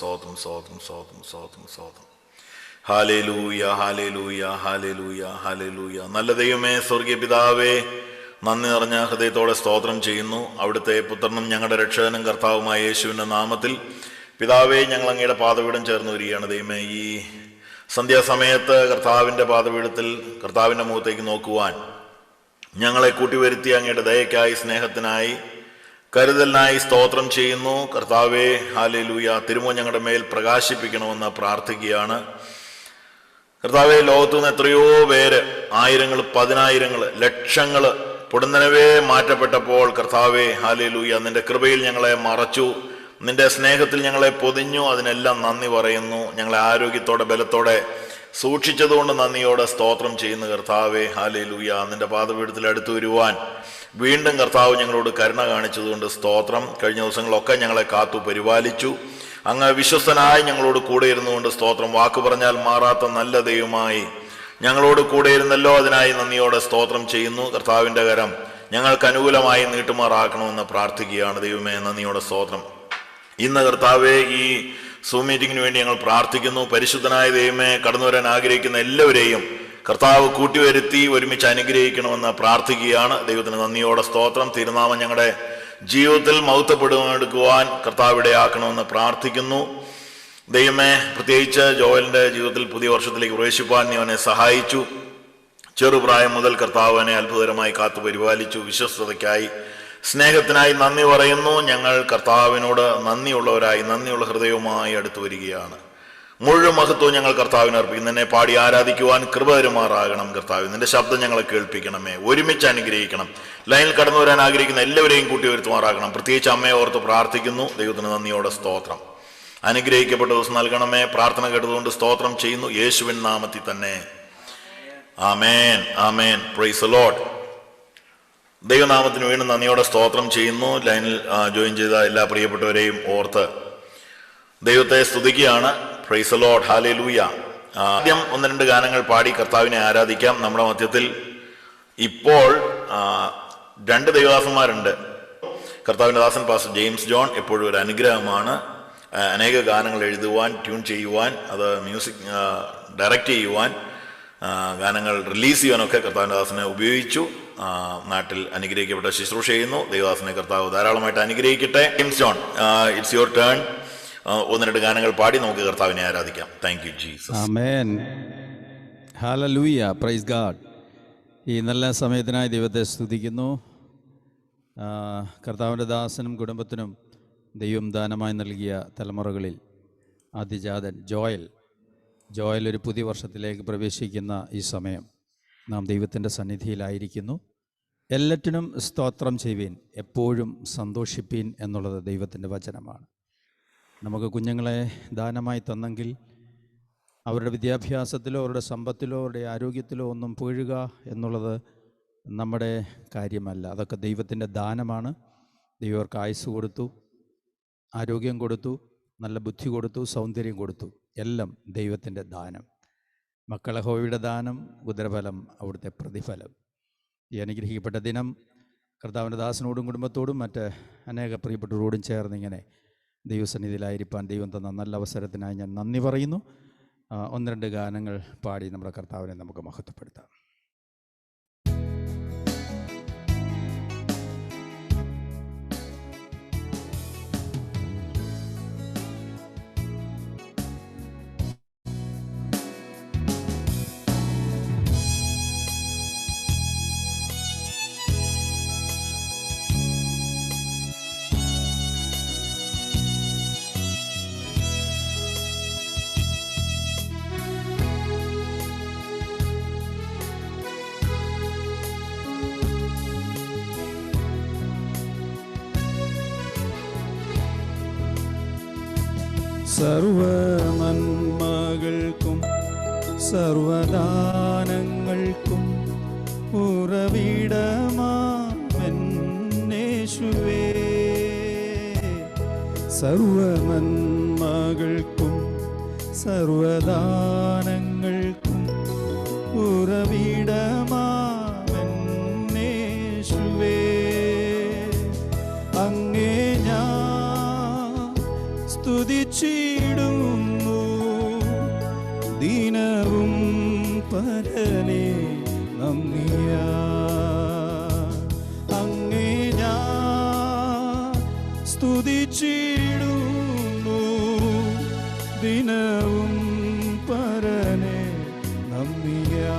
സ്തോത്രം സ്തോത്രം സ്തോത്രം സ്തോത്രം സ്തോത്രം. Hallelujah hallelujah hallelujah hallelujah. നല്ല ദൈവമേ, സ്വർഗീയ പിതാവേ, നന്ദി നിറഞ്ഞ ഹൃദയത്തോടെ സ്തോത്രം ചെയ്യുന്നു. അവിടുത്തെ പുത്രനും ഞങ്ങളുടെ രക്ഷകനും കർത്താവുമായ യേശുവിൻ്റെ നാമത്തിൽ പിതാവേ, ഞങ്ങൾ അങ്ങയുടെ പാദപീഠം ചേർന്ന് വരികയാണ്. ദൈവമേ, ഈ സന്ധ്യാസമയത്ത് കർത്താവിൻ്റെ പാദപീഠത്തിൽ കർത്താവിൻ്റെ മുഖത്തേക്ക് നോക്കുവാൻ ഞങ്ങളെ കൂട്ടിവരുത്തി അങ്ങയുടെ ദയക്കായി, സ്നേഹത്തിനായി, കരുതലിനായി സ്തോത്രം ചെയ്യുന്നു. കർത്താവേ, ഹല്ലേലൂയ, തിരുമുഖം ഞങ്ങളുടെ മേൽ പ്രകാശിപ്പിക്കണമെന്ന് പ്രാർത്ഥിക്കുകയാണ്. കർത്താവേ, ലോകത്തു നിന്ന് എത്രയോ പേര്, ആയിരങ്ങൾ, പതിനായിരങ്ങൾ, ലക്ഷങ്ങൾ പൊടുന്നനവേ മാറ്റപ്പെട്ടപ്പോൾ കർത്താവേ, ഹല്ലേലൂയ, നിന്റെ കൃപയിൽ ഞങ്ങളെ മറച്ചു, നിന്റെ സ്നേഹത്തിൽ ഞങ്ങളെ പൊതിഞ്ഞു. അതിനെല്ലാം നന്ദി പറയുന്നു. ഞങ്ങളെ ആരോഗ്യത്തോടെ ബലത്തോടെ സൂക്ഷിച്ചതുകൊണ്ട് നന്ദിയോടെ സ്തോത്രം ചെയ്യുന്നു. കർത്താവേ, ഹല്ലേലൂയ, നിന്റെ പാദപീഠത്തിൽ അടുത്തു വരുവാൻ വീണ്ടും കർത്താവ് ഞങ്ങളോട് കരുണ കാണിച്ചതുകൊണ്ട് സ്തോത്രം. കഴിഞ്ഞ ദിവസങ്ങളൊക്കെ ഞങ്ങളെ കാത്തു പരിപാലിച്ചു. അങ്ങ് വിശ്വസ്തനായി ഞങ്ങളോട് കൂടെ ഇരുന്നുകൊണ്ട് സ്തോത്രം. വാക്ക് പറഞ്ഞാൽ മാറാത്ത നല്ല ദൈവമായി ഞങ്ങളോട് കൂടെ ഇരുന്നല്ലോ, അതിനായി നന്ദിയോടെ സ്തോത്രം ചെയ്യുന്നു. കർത്താവിൻ്റെ കരം ഞങ്ങൾക്ക് അനുകൂലമായി നീട്ടുമാറാക്കണമെന്ന് പ്രാർത്ഥിക്കുകയാണ്. ദൈവമേ, നന്ദിയോടെ സ്തോത്രം. ഇന്ന് കർത്താവെ, ഈ സൂം മീറ്റിങ്ങിന് വേണ്ടി ഞങ്ങൾ പ്രാർത്ഥിക്കുന്നു. പരിശുദ്ധനായ ദൈവമേ, കടന്നു വരാൻ ആഗ്രഹിക്കുന്ന എല്ലാവരെയും കർത്താവ് കൂട്ടിവരുത്തി ഒരുമിച്ച് അനുഗ്രഹിക്കണമെന്ന് പ്രാർത്ഥിക്കുകയാണ്. ദൈവത്തിന് നന്ദിയോടെ സ്തോത്രം. തിരുനാമം ഞങ്ങളുടെ ജീവിതത്തിൽ മഹത്വപ്പെടുവാൻ കർത്താവ് ഇടയാക്കണമെന്ന് പ്രാർത്ഥിക്കുന്നു. ദൈവമേ, പ്രത്യേകിച്ച് ജോയലിൻ്റെ ജീവിതത്തിൽ പുതിയ വർഷത്തിലേക്ക് പ്രവേശിപ്പാൻ നീ അവനെ സഹായിച്ചു. ചെറുപ്രായം മുതൽ കർത്താവ് അവനെ അത്ഭുതകരമായി കാത്തു പരിപാലിച്ചു. വിശ്വസ്തതയ്ക്കായി, സ്നേഹത്തിനായി നന്ദി പറയുന്നു. ഞങ്ങൾ കർത്താവിനോട് നന്ദിയുള്ളവരായി, നന്ദിയുള്ള ഹൃദയവുമായി അടുത്തു വരികയാണ്. മുഴുവൻ മഹത്വവും ഞങ്ങൾ കർത്താവിന് അർപ്പിക്കുന്നു. നിന്നെ പാടി ആരാധിക്കുവാൻ കൃപ തരുമാറാകണം. കർത്താവ്, നിന്റെ ശബ്ദം ഞങ്ങളെ കേൾപ്പിക്കണമേ. ഒരുമിച്ച് അനുഗ്രഹിക്കണം. ലൈനിൽ കടന്നു വരാൻ ആഗ്രഹിക്കുന്ന എല്ലാവരെയും കൂട്ടി വരുത്തുമാറാകണം. പ്രത്യേകിച്ച് അമ്മയെ ഓർത്ത് പ്രാർത്ഥിക്കുന്നു. ദൈവത്തിന് നന്ദിയോടെ സ്തോത്രം. അനുഗ്രഹിക്കപ്പെട്ട ദിവസം നൽകണമേ. പ്രാർത്ഥന കേട്ടതുകൊണ്ട് സ്തോത്രം ചെയ്യുന്നു, യേശുവിൻ നാമത്തിൽ തന്നെ. ആമേൻ ആമേൻ. Praise the lord. ദൈവനാമത്തിന് വീണ്ടും നന്ദിയോടെ സ്തോത്രം ചെയ്യുന്നു. ലൈനിൽ ജോയിൻ ചെയ്ത എല്ലാ പ്രിയപ്പെട്ടവരെയും ഓർത്ത് ദൈവത്തെ സ്തുതിക്കുകയാണ്. Praise the lord. ഹല്ലേലൂയ. ആദ്യം ഒന്ന് രണ്ട് ഗാനങ്ങൾ പാടി കർത്താവിനെ ആരാധിക്കാം. നമ്മുടെ മധ്യത്തിൽ ഇപ്പോൾ രണ്ട് ദൈവദാസന്മാരുണ്ട്. കർത്താവിൻ്റെ ദാസൻ പാസ്റ്റർ ജെയിംസ് ജോൺ എപ്പോഴും ഒരു അനുഗ്രഹമാണ്. അനേക ഗാനങ്ങൾ എഴുതുവാൻ, ട്യൂൺ ചെയ്യുവാൻ, അത് മ്യൂസിക് ഡയറക്റ്റ് ചെയ്യുവാൻ, ഗാനങ്ങൾ റിലീസ് ചെയ്യാനൊക്കെ കർത്താവിൻ്റെ ദാസനെ ഉപയോഗിച്ചു. നാട്ടിൽ അനുഗ്രഹിക്കപ്പെട്ട ശുശ്രൂഷ ചെയ്യുന്നു. ദൈവദാസനെ കർത്താവ് ധാരാളമായിട്ട് അനുഗ്രഹിക്കട്ടെ. James John, it's your turn. ഒന്ന് രണ്ട് ഗാനങ്ങൾ പാടി നമുക്ക് കർത്താവിനെ ആരാധിക്കാം. Thank you Jesus. Amen. Hallelujah. Praise God. ഈ നല്ല സമയത്തിനായി ദൈവത്തെ സ്തുതിക്കുന്നു. കർത്താവിൻ്റെ ദാസനും കുടുംബത്തിനും ദൈവം ദാനമായി നൽകിയ തലമുറകളിൽ ആദ്യജാതൻ ജോയൽ ഒരു പുതിയ വർഷത്തിലേക്ക് പ്രവേശിക്കുന്ന ഈ സമയം നാം ദൈവത്തിൻ്റെ സന്നിധിയിലായിരിക്കുന്നു. എല്ലാറ്റിനും സ്തോത്രം ചെയ്യുവീൻ, എപ്പോഴും സന്തോഷിപ്പീൻ എന്നുള്ളത് ദൈവത്തിൻ്റെ വചനമാണ്. നമുക്ക് കുഞ്ഞുങ്ങളെ ദാനമായി തന്നെങ്കിൽ അവരുടെ വിദ്യാഭ്യാസത്തിലോ അവരുടെ സമ്പത്തിലോ അവരുടെ ആരോഗ്യത്തിലോ ഒന്നും വീഴുക എന്നുള്ളത് നമ്മുടെ കാര്യമല്ല. അതൊക്കെ ദൈവത്തിൻ്റെ ദാനമാണ്. ദൈവം അവർക്ക് ആയുസ് കൊടുത്തു, ആരോഗ്യം കൊടുത്തു, നല്ല ബുദ്ധി കൊടുത്തു, സൗന്ദര്യം കൊടുത്തു. എല്ലാം ദൈവത്തിൻ്റെ ദാനം. മക്കളെ ഹോവിയുടെ ദാനം, ഉദരഫലം അവിടുത്തെ പ്രതിഫലം. ഈ അനുഗ്രഹിക്കപ്പെട്ട ദിനം കർത്താവിൻ്റെ ദാസനോടും കുടുംബത്തോടും മറ്റ് അനേക പ്രിയപ്പെട്ടവരോടും ചേർന്ന് ഇങ്ങനെ ദൈവസന്നിധിയിലായിരിക്കാൻ ദൈവം തന്ന നല്ല അവസരത്തിനായി ഞാൻ നന്ദി പറയുന്നു. ഒന്ന് രണ്ട് ഗാനങ്ങൾ പാടി നമ്മുടെ കർത്താവിനെ നമുക്ക് മഹത്വപ്പെടുത്താം. സർവനന്മകൾക്കും സർവദാനങ്ങൾക്കും ഉറവിടമാമെന്നേശുവേ, സർവനന്മകൾക്കും സർവദാനങ്ങൾക്കും ഉറവിടമാമെന്നേശുവേ, അങ്ങേ ഞാൻ സ്തുതിച്ചിടും ദിനവും പരനെ നന്ദിയാ. അങ്ങേ ഞാൻ സ്തുതിച്ചിടുന്നു, ദിനവും പരനെ നന്ദിയാ.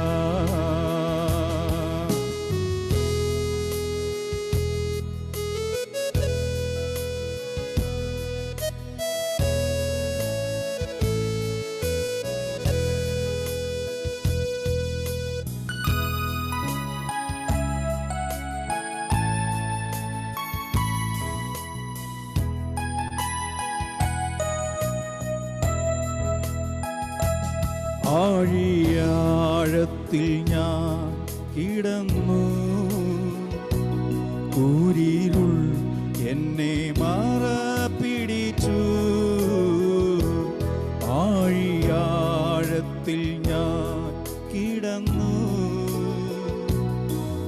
ആഴിയാഴത്തിൽ ഞാൻ കിടന്നു, കൂരിരുൾ എന്നെ മറപിടിച്ചു. ആഴിയാഴത്തിൽ ഞാൻ കിടന്നു,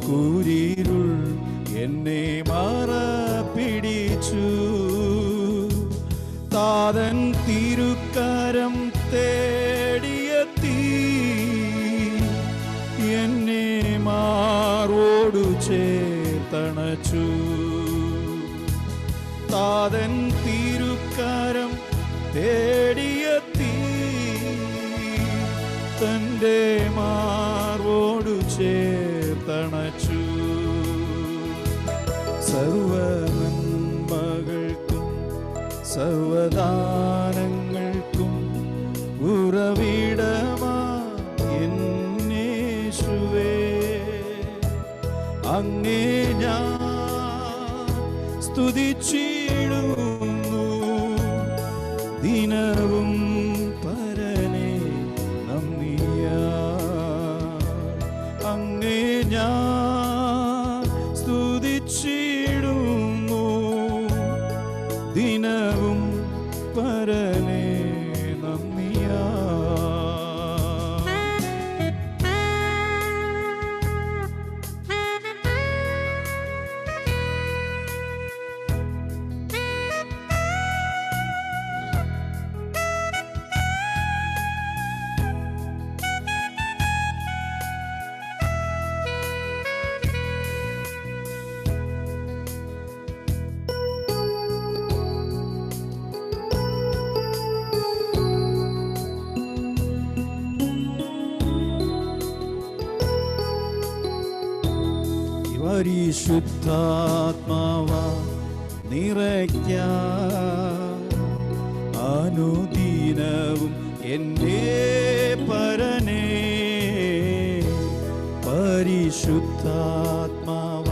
കൂരിരുൾ എന്നെ മറപിടിച്ചു. താതൻ തിരുക്കരം തേടിയെത്തി, എന്നെ മാറോടു ചേർത്തണച്ചു. താതൻ തിരുക്കരം തേടിയെത്തി, തൻ്റെ മാറോടു ചേർത്തണച്ചു. സർവനന്മകൾക്കും സർവദാനങ്ങൾക്കും ഉറവിടമാ എന്നേശുവേ, അങ്ങേ ഞാൻ സ്തുതിച്ചിടുന്നു, ദിനവും പരനെ നന്ദിയാ. അങ്ങേ ഞാൻ സ്തുതിച്ചിടുന്നു, ദിനവും പരനെ നന്ദിയാ. പരിശുദ്ധാത്മാവ നിറയ്ക്കാൻ അനുദിനവും എന്നെ പരനെ. പരിശുദ്ധാത്മാവ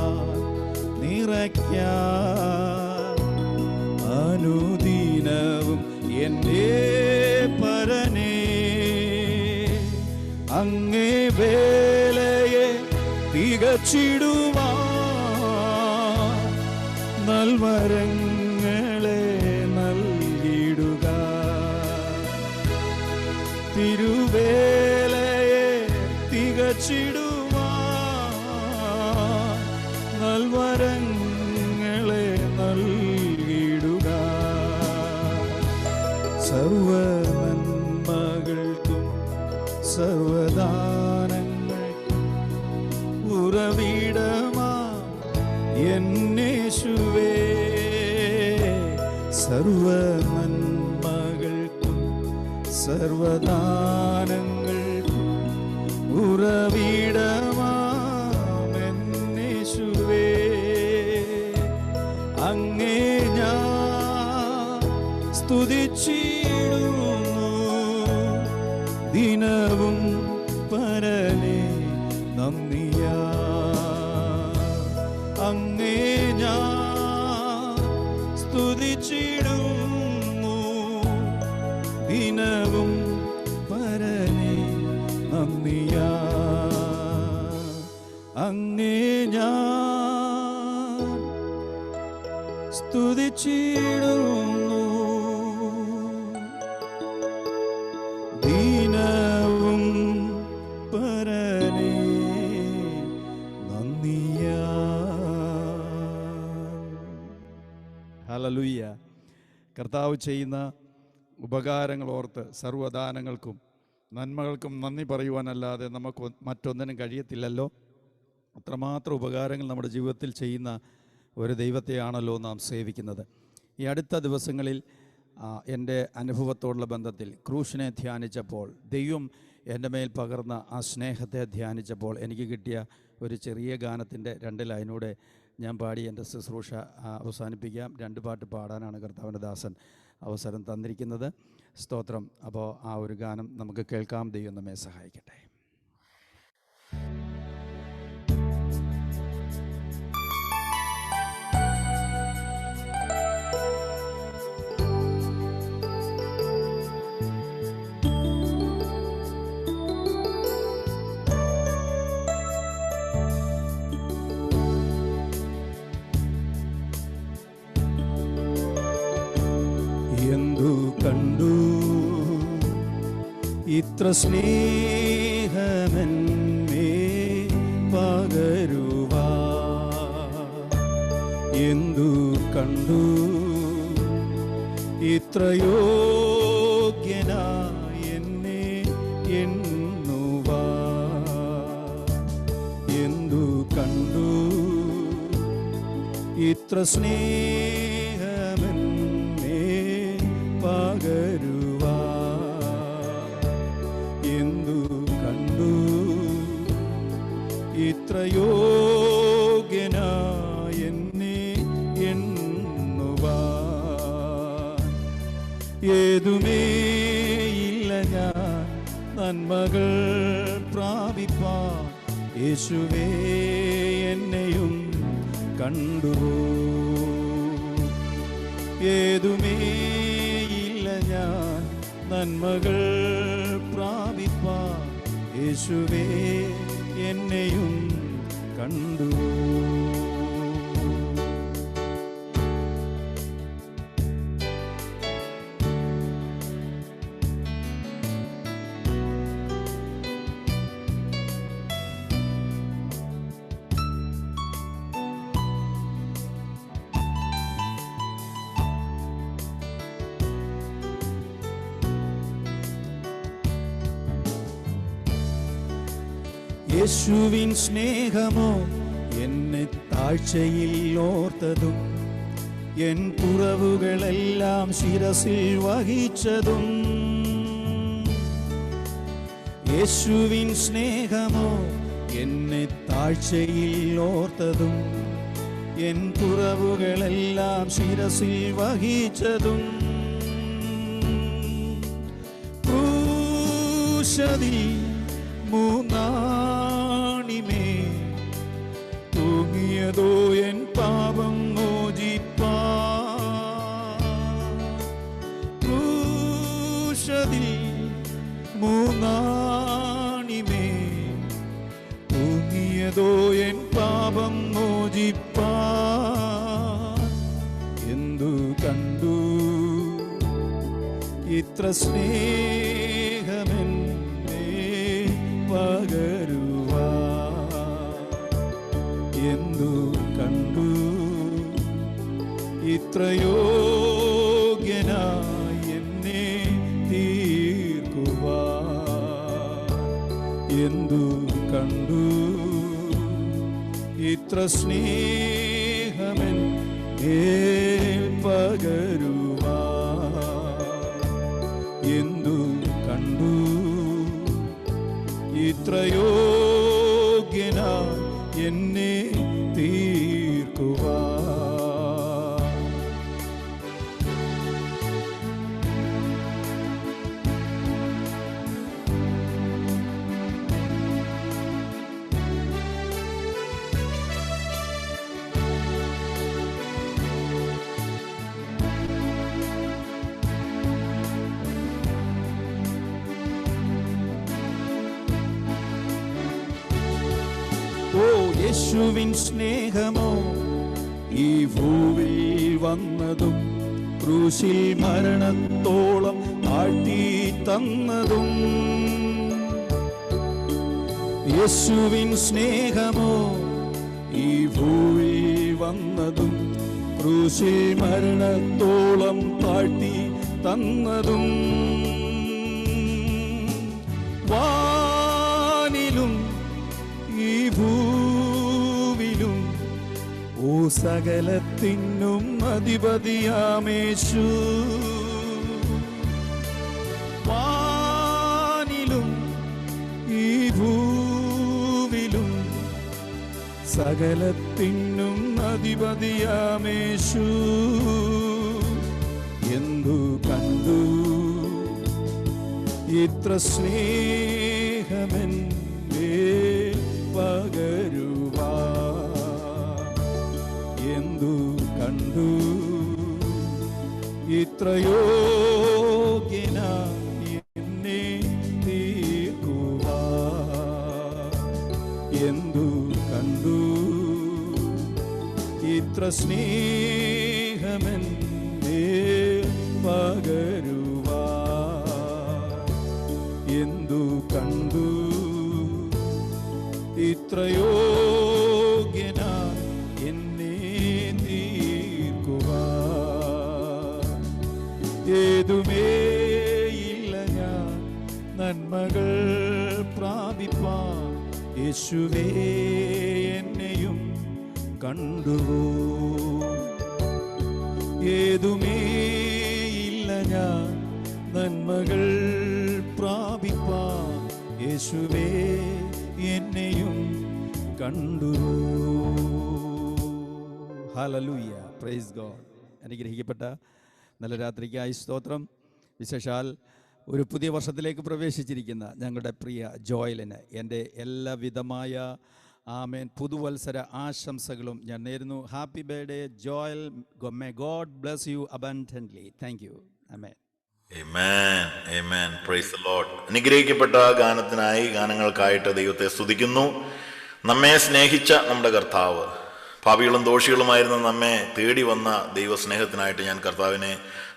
നിറയ്ക്കാൻ അനുദിനവും എന്നെ പരനെ. അങ്ങേ വേലയെ തികച്ചിടുവാൻ നൽവരങ്ങളെ നൽകിടുക. തിരുവേലയെ തികച്ചിടുവാൻ നൽവരങ്ങളെ നൽകിടുക. സർവനന്മകൾക്കും സർവദാനങ്ങൾക്കും ഉറവിടമാ എന്നേശുവേ, സർവനന്മകൾക്കും സർവദാനങ്ങൾക്കും ഉറവിടമാ എന്നേശുവേ, അങ്ങേ ഞാൻ സ്തുതിച്ചിടുന്നു, ദിനവും പരനെ നന്ദിയാ. അങ്ങേ ഞാൻ സ്തുതിച്ചിടുന്നു, ദിനവും പരനെ നന്ദിയാ. അങ്ങേ ഞാൻ സ്തുതിച്ചിടുന്നു, ദിനവും പരനെ നന്ദിയാ. ഹല്ലേലൂയ. കർത്താവ് ചെയ്യുന്ന ഉപകാരങ്ങൾ ഓർത്ത് സർവ്വദാനങ്ങൾക്കും നന്മകൾക്കും നന്ദി പറയുവാനല്ലാതെ നമുക്ക് മറ്റൊന്നിനും കഴിയത്തില്ലല്ലോ. അത്രമാത്രം ഉപകാരങ്ങൾ നമ്മുടെ ജീവിതത്തിൽ ചെയ്യുന്ന ഒരു ദൈവത്തെയാണല്ലോ നാം സേവിക്കുന്നത്. ഈ അടുത്ത ദിവസങ്ങളിൽ എൻ്റെ അനുഭവത്തോടുള്ള ബന്ധത്തിൽ ക്രൂശിനെ ധ്യാനിച്ചപ്പോൾ, ദൈവം എൻ്റെ മേൽ പകർന്ന ആ സ്നേഹത്തെ ധ്യാനിച്ചപ്പോൾ എനിക്ക് കിട്ടിയ ഒരു ചെറിയ ഗാനത്തിൻ്റെ 2 ലൈനൂടെ ഞാൻ പാടി എൻ്റെ ശുശ്രൂഷ അവസാനിപ്പിക്കാം. 2 പാട്ട് പാടാനാണ് കർത്താവിൻ്റെ ദാസൻ അവസരം തന്നിരിക്കുന്നത്. സ്തോത്രം. അപ്പോൾ ആ ഒരു ഗാനം നമുക്ക് കേൾക്കാം. ദൈവം നമ്മെ സഹായിക്കട്ടെ. കണ്ടു ഇത്ര സ്നേഹമെന്നേ പകരുവാ, എന്തു കണ്ടു ഇത്ര യോഗ്യനായി എന്നെ എണ്ണുവാ, എന്തു കണ്ടു ഇത്ര പകരുവാ, എന്തു കണ്ടു ഇത്ര യോഗ്യനായി എന്നെ എണ്ണുവാ, ഏതുമേയില്ല ഞാൻ നന്മകൾ പ്രാപിപ്പാൻ, യേശുവേ എന്നെയും കണ്ടുവോ, ഏതുമേയില്ല ഞാൻ നന്മകൾ പ്രാപിപ്പാൻ, യേശുവേ എന്നെയും കണ്ടുവോ. യേശുവിൻ സ്നേഹമോ എന്നെ താഴ്ചയിൽ ഓർത്തതും, എൻ കുറവുകളെല്ലാം ശിരസിൽ വഹിച്ചതും. യേശുവിൻ സ്നേഹമോ എന്നെ താഴ്ചയിൽ ഓർത്തതും, എൻ കുറവുകളെല്ലാം ശിരസിൽ വഹിച്ചതും. ക്രൂശിൽ മൂന്നാണിമേ തൂങ്ങിയതോ എൻ പാപം മോചിപ്പാൻ, ക്രൂശിൽ മൂന്നാണിമേ തൂങ്ങിയതോ എൻ പാപം മോചിപ്പാൻ, എന്തു കണ്ടു ഇത്ര സ്നേഹമെൻ പകരുവാ, എന്തു കണ്ടു ഇത്ര യോഗ്യനായി എന്നെ തീർക്കുവാ, എന്തു കണ്ടു ഇത്ര സ്നേഹമെൻ പകരുവാ, എന്തു കണ്ടു ഇത്ര യോഗ്യനായി എന്നെ തീർക്കുവാ. ഓ യേശുവിൻ സ്നേഹമോ ഈ ഭൂവിൽ വന്നതും, ക്രൂശിൽ മരണത്തോളം താഴ്ത്തി തന്നതും. യേശുവിൻ സ്നേഹമോ ഈ ഭൂവിൽ വന്നതും, ക്രൂശിൽ മരണത്തോളം താഴ്ത്തി തന്നതും. സകലത്തിനും അധിപതിയാമേശു. വാനിലും ഈ ഭൂവിലും സകലത്തിനും അധിപതിയാമേശു. എന്തു കണ്ടു ഇത്ര സ്നേഹമെന്നെ പകരുവാ. എന്തു കണ്ടു ഇത്ര യോഗ്യനായി എന്നെ തീർക്കുവാ. എന്തു കണ്ടു ഇത്ര സ്നേഹമെന്നെ പകരുവാ. എന്തു കണ്ടു ഇത്ര യോഗ്യനായി എന്നെ തീർക്കുവാ. ഏതുമേയില്ല ഞാൻ നന്മകൾ പ്രാപിപ്പാൻ യേശുവേ എന്നെയും കണ്ടുവോ. ഏതുമേയില്ല ഞാൻ നന്മകൾ പ്രാപിപ്പാൻ യേശുവേ എന്നെയും കണ്ടുവോ. ഹല്ലേലൂയ, പ്രൈസ് ഗോഡ്. അനുഗ്രഹിക്കപ്പെട്ട നല്ല രാത്രിക്കായി സ്തോത്രം. വിശേഷാൽ ഒരു പുതിയ വർഷത്തിലേക്ക് പ്രവേശിച്ചിരിക്കുന്ന ഞങ്ങളുടെ പ്രിയ ജോയലിന് എൻ്റെ എല്ലാവിധമായ ആമേൻ പുതുവത്സര ആശംസകളും ഞാൻ നേരുന്നു. Happy birthday Joel. May God bless you abundantly. Thank you. ആമേൻ. Amen. Amen. Praise the Lord. അനുഗ്രഹിക്കപ്പെട്ട ഗാനത്തിനായി ഗാനങ്ങൾക്കായിട്ട് ദൈവത്തെ സ്തുതിക്കുന്നു. നമ്മെ സ്നേഹിച്ച നമ്മുടെ കർത്താവ്, പാപികളും ദോഷികളുമായിരുന്ന നമ്മെ തേടി വന്ന ദൈവസ്നേഹത്തിനായിട്ട് ഞാൻ കർത്താവിനെ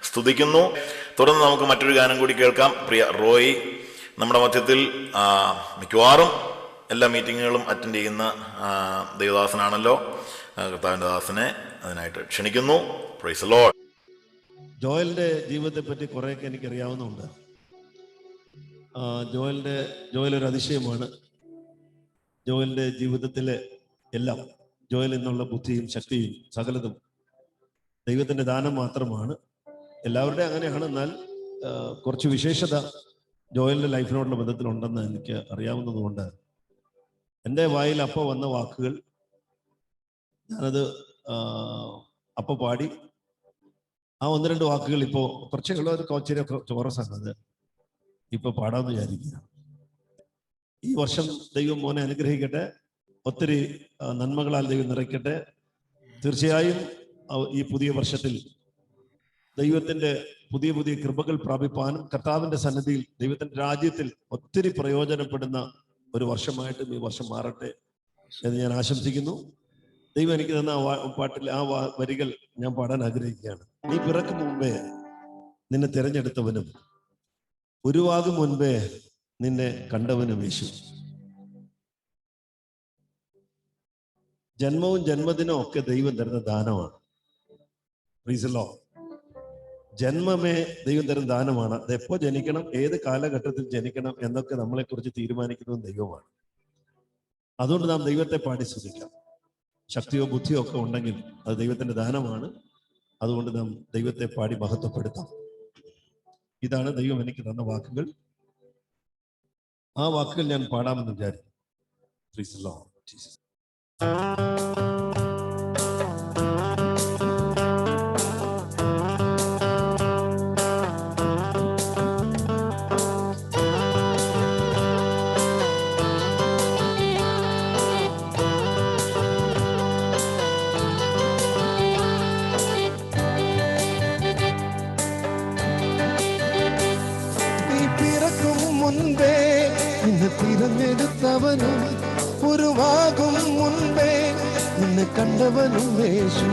സ്തുതിക്കുന്നു. തുടർന്ന് നമുക്ക് മറ്റൊരു ഗാനം കൂടി കേൾക്കാം. പ്രിയ റോയ് നമ്മുടെ മധ്യത്തിൽ മിക്കവാറും എല്ലാ മീറ്റിങ്ങുകളും അറ്റൻഡ് ചെയ്യുന്ന ദൈവദാസനാണല്ലോ. കർത്താവിൻ്റെ ദാസനെ അതിനായിട്ട് ക്ഷണിക്കുന്നു. Price the Lord. ജോയലിന്റെ ജീവിതത്തെ പറ്റി കുറേയൊക്കെ എനിക്കറിയാവുന്നുണ്ട്. ജോയൽ ഒരു അതിശയമാണ്. ജോയലിന്റെ ജീവിതത്തിലെ എല്ലാം, ജോയൽ എന്നുള്ള ബുദ്ധിയും ശക്തിയും സകലതും ദൈവത്തിന്റെ ദാനം മാത്രമാണ്. എല്ലാവരുടെയും അങ്ങനെയാണ്. എന്നാൽ കുറച്ച് വിശേഷത ജോയലിന്റെ ലൈഫിനോടുള്ള ബന്ധത്തിലുണ്ടെന്ന് എനിക്ക് അറിയാവുന്നതുകൊണ്ട് എൻ്റെ വായിൽ അപ്പോൾ വന്ന വാക്കുകൾ ഞാനത് അപ്പോൾ പാടി. ആ ഒന്ന് രണ്ട് വാക്കുകൾ ഇപ്പോൾ കുറച്ചുള്ള ഒരു കോച്ചിനെ ചോറസാണത് ഇപ്പൊ പാടാമെന്ന് വിചാരിക്കുക. ഈ വർഷം ദൈവം മോനെ അനുഗ്രഹിക്കട്ടെ. ഒത്തിരി നന്മകളാൽ ദൈവം നിറയ്ക്കട്ടെ. തീർച്ചയായും ഈ പുതിയ വർഷത്തിൽ ദൈവത്തിന്റെ പുതിയ പുതിയ കൃപകൾ പ്രാപിപ്പാനും കർത്താവിന്റെ സന്നിധിയിൽ ദൈവത്തിന്റെ രാജ്യത്തിൽ ഒത്തിരി പ്രയോജനപ്പെടുന്ന ഒരു വർഷമായിട്ടും ഈ വർഷം മാറട്ടെ എന്ന് ഞാൻ ആശംസിക്കുന്നു. ദൈവം എനിക്ക് തന്ന പാട്ടിൽ ആ വരികൾ ഞാൻ പാടാൻ ആഗ്രഹിക്കുകയാണ്. നീ പിറക്കും മുമ്പേ നിന്നെ തിരഞ്ഞെടുത്തവനും ഉരുവാകും മുൻപേ നിന്നെ കണ്ടവനും യേശു. ജന്മവും ജന്മദിനവും ഒക്കെ ദൈവം തരുന്ന ദാനമാണ്. Price the Lord. ജന്മമേ ദൈവം തരുന്ന ദാനമാണ്. അത് എപ്പോ ജനിക്കണം, ഏത് കാലഘട്ടത്തിൽ ജനിക്കണം എന്നൊക്കെ നമ്മളെക്കുറിച്ച് തീരുമാനിക്കുന്നത് ദൈവമാണ്. അതുകൊണ്ട് നാം ദൈവത്തെ പാടി സ്തുതിക്കാം. ശക്തിയോ ബുദ്ധിയോ ഒക്കെ ഉണ്ടെങ്കിൽ അത് ദൈവത്തിന്റെ ദാനമാണ്. അതുകൊണ്ട് നാം ദൈവത്തെ പാടി മഹത്വപ്പെടുത്താം. ഇതാണ് ദൈവം എനിക്ക് തന്ന വാക്കുകൾ. ആ വാക്കുകൾ ഞാൻ പാടാമെന്ന് വിചാരിക്കും. Praise the lord Jesus. തിരഞ്ഞെടുത്തവനും ഉരുവാകും മുൻപേ നിന്നെ കണ്ടവനും യേശു.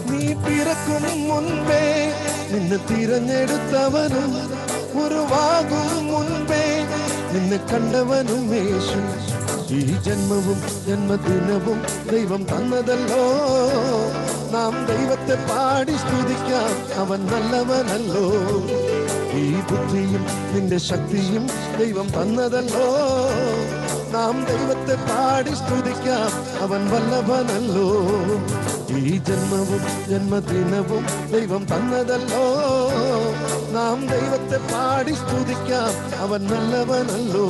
നീ പിറക്കും മുൻപേ നിന്നെ തിരഞ്ഞെടുത്തവനും ഉരുവാകും മുൻപേ നിന്നെ കണ്ടവനും യേശു. ഈ ജന്മവും ജന്മദിനവും ദൈവം തന്നതല്ലോ. നാം ദൈവത്തെ പാടി സ്തുതിക്കാം, അവൻ നല്ലവനല്ലോ. ഈ ബുദ്ധിയും നിന്റെ ശക്തിയും ദൈവം തന്നതല്ലോ. നാം ദൈവത്തെ പാടി സ്തുതിക്കാം, അവൻ വല്ലഭനല്ലോ. ഈ ജന്മവും ജന്മദിനവും ദൈവം തന്നതല്ലോ, നാം ദൈവത്തെ പാടി സ്തുതിക്കാം, അവൻ നല്ലവനല്ലോ.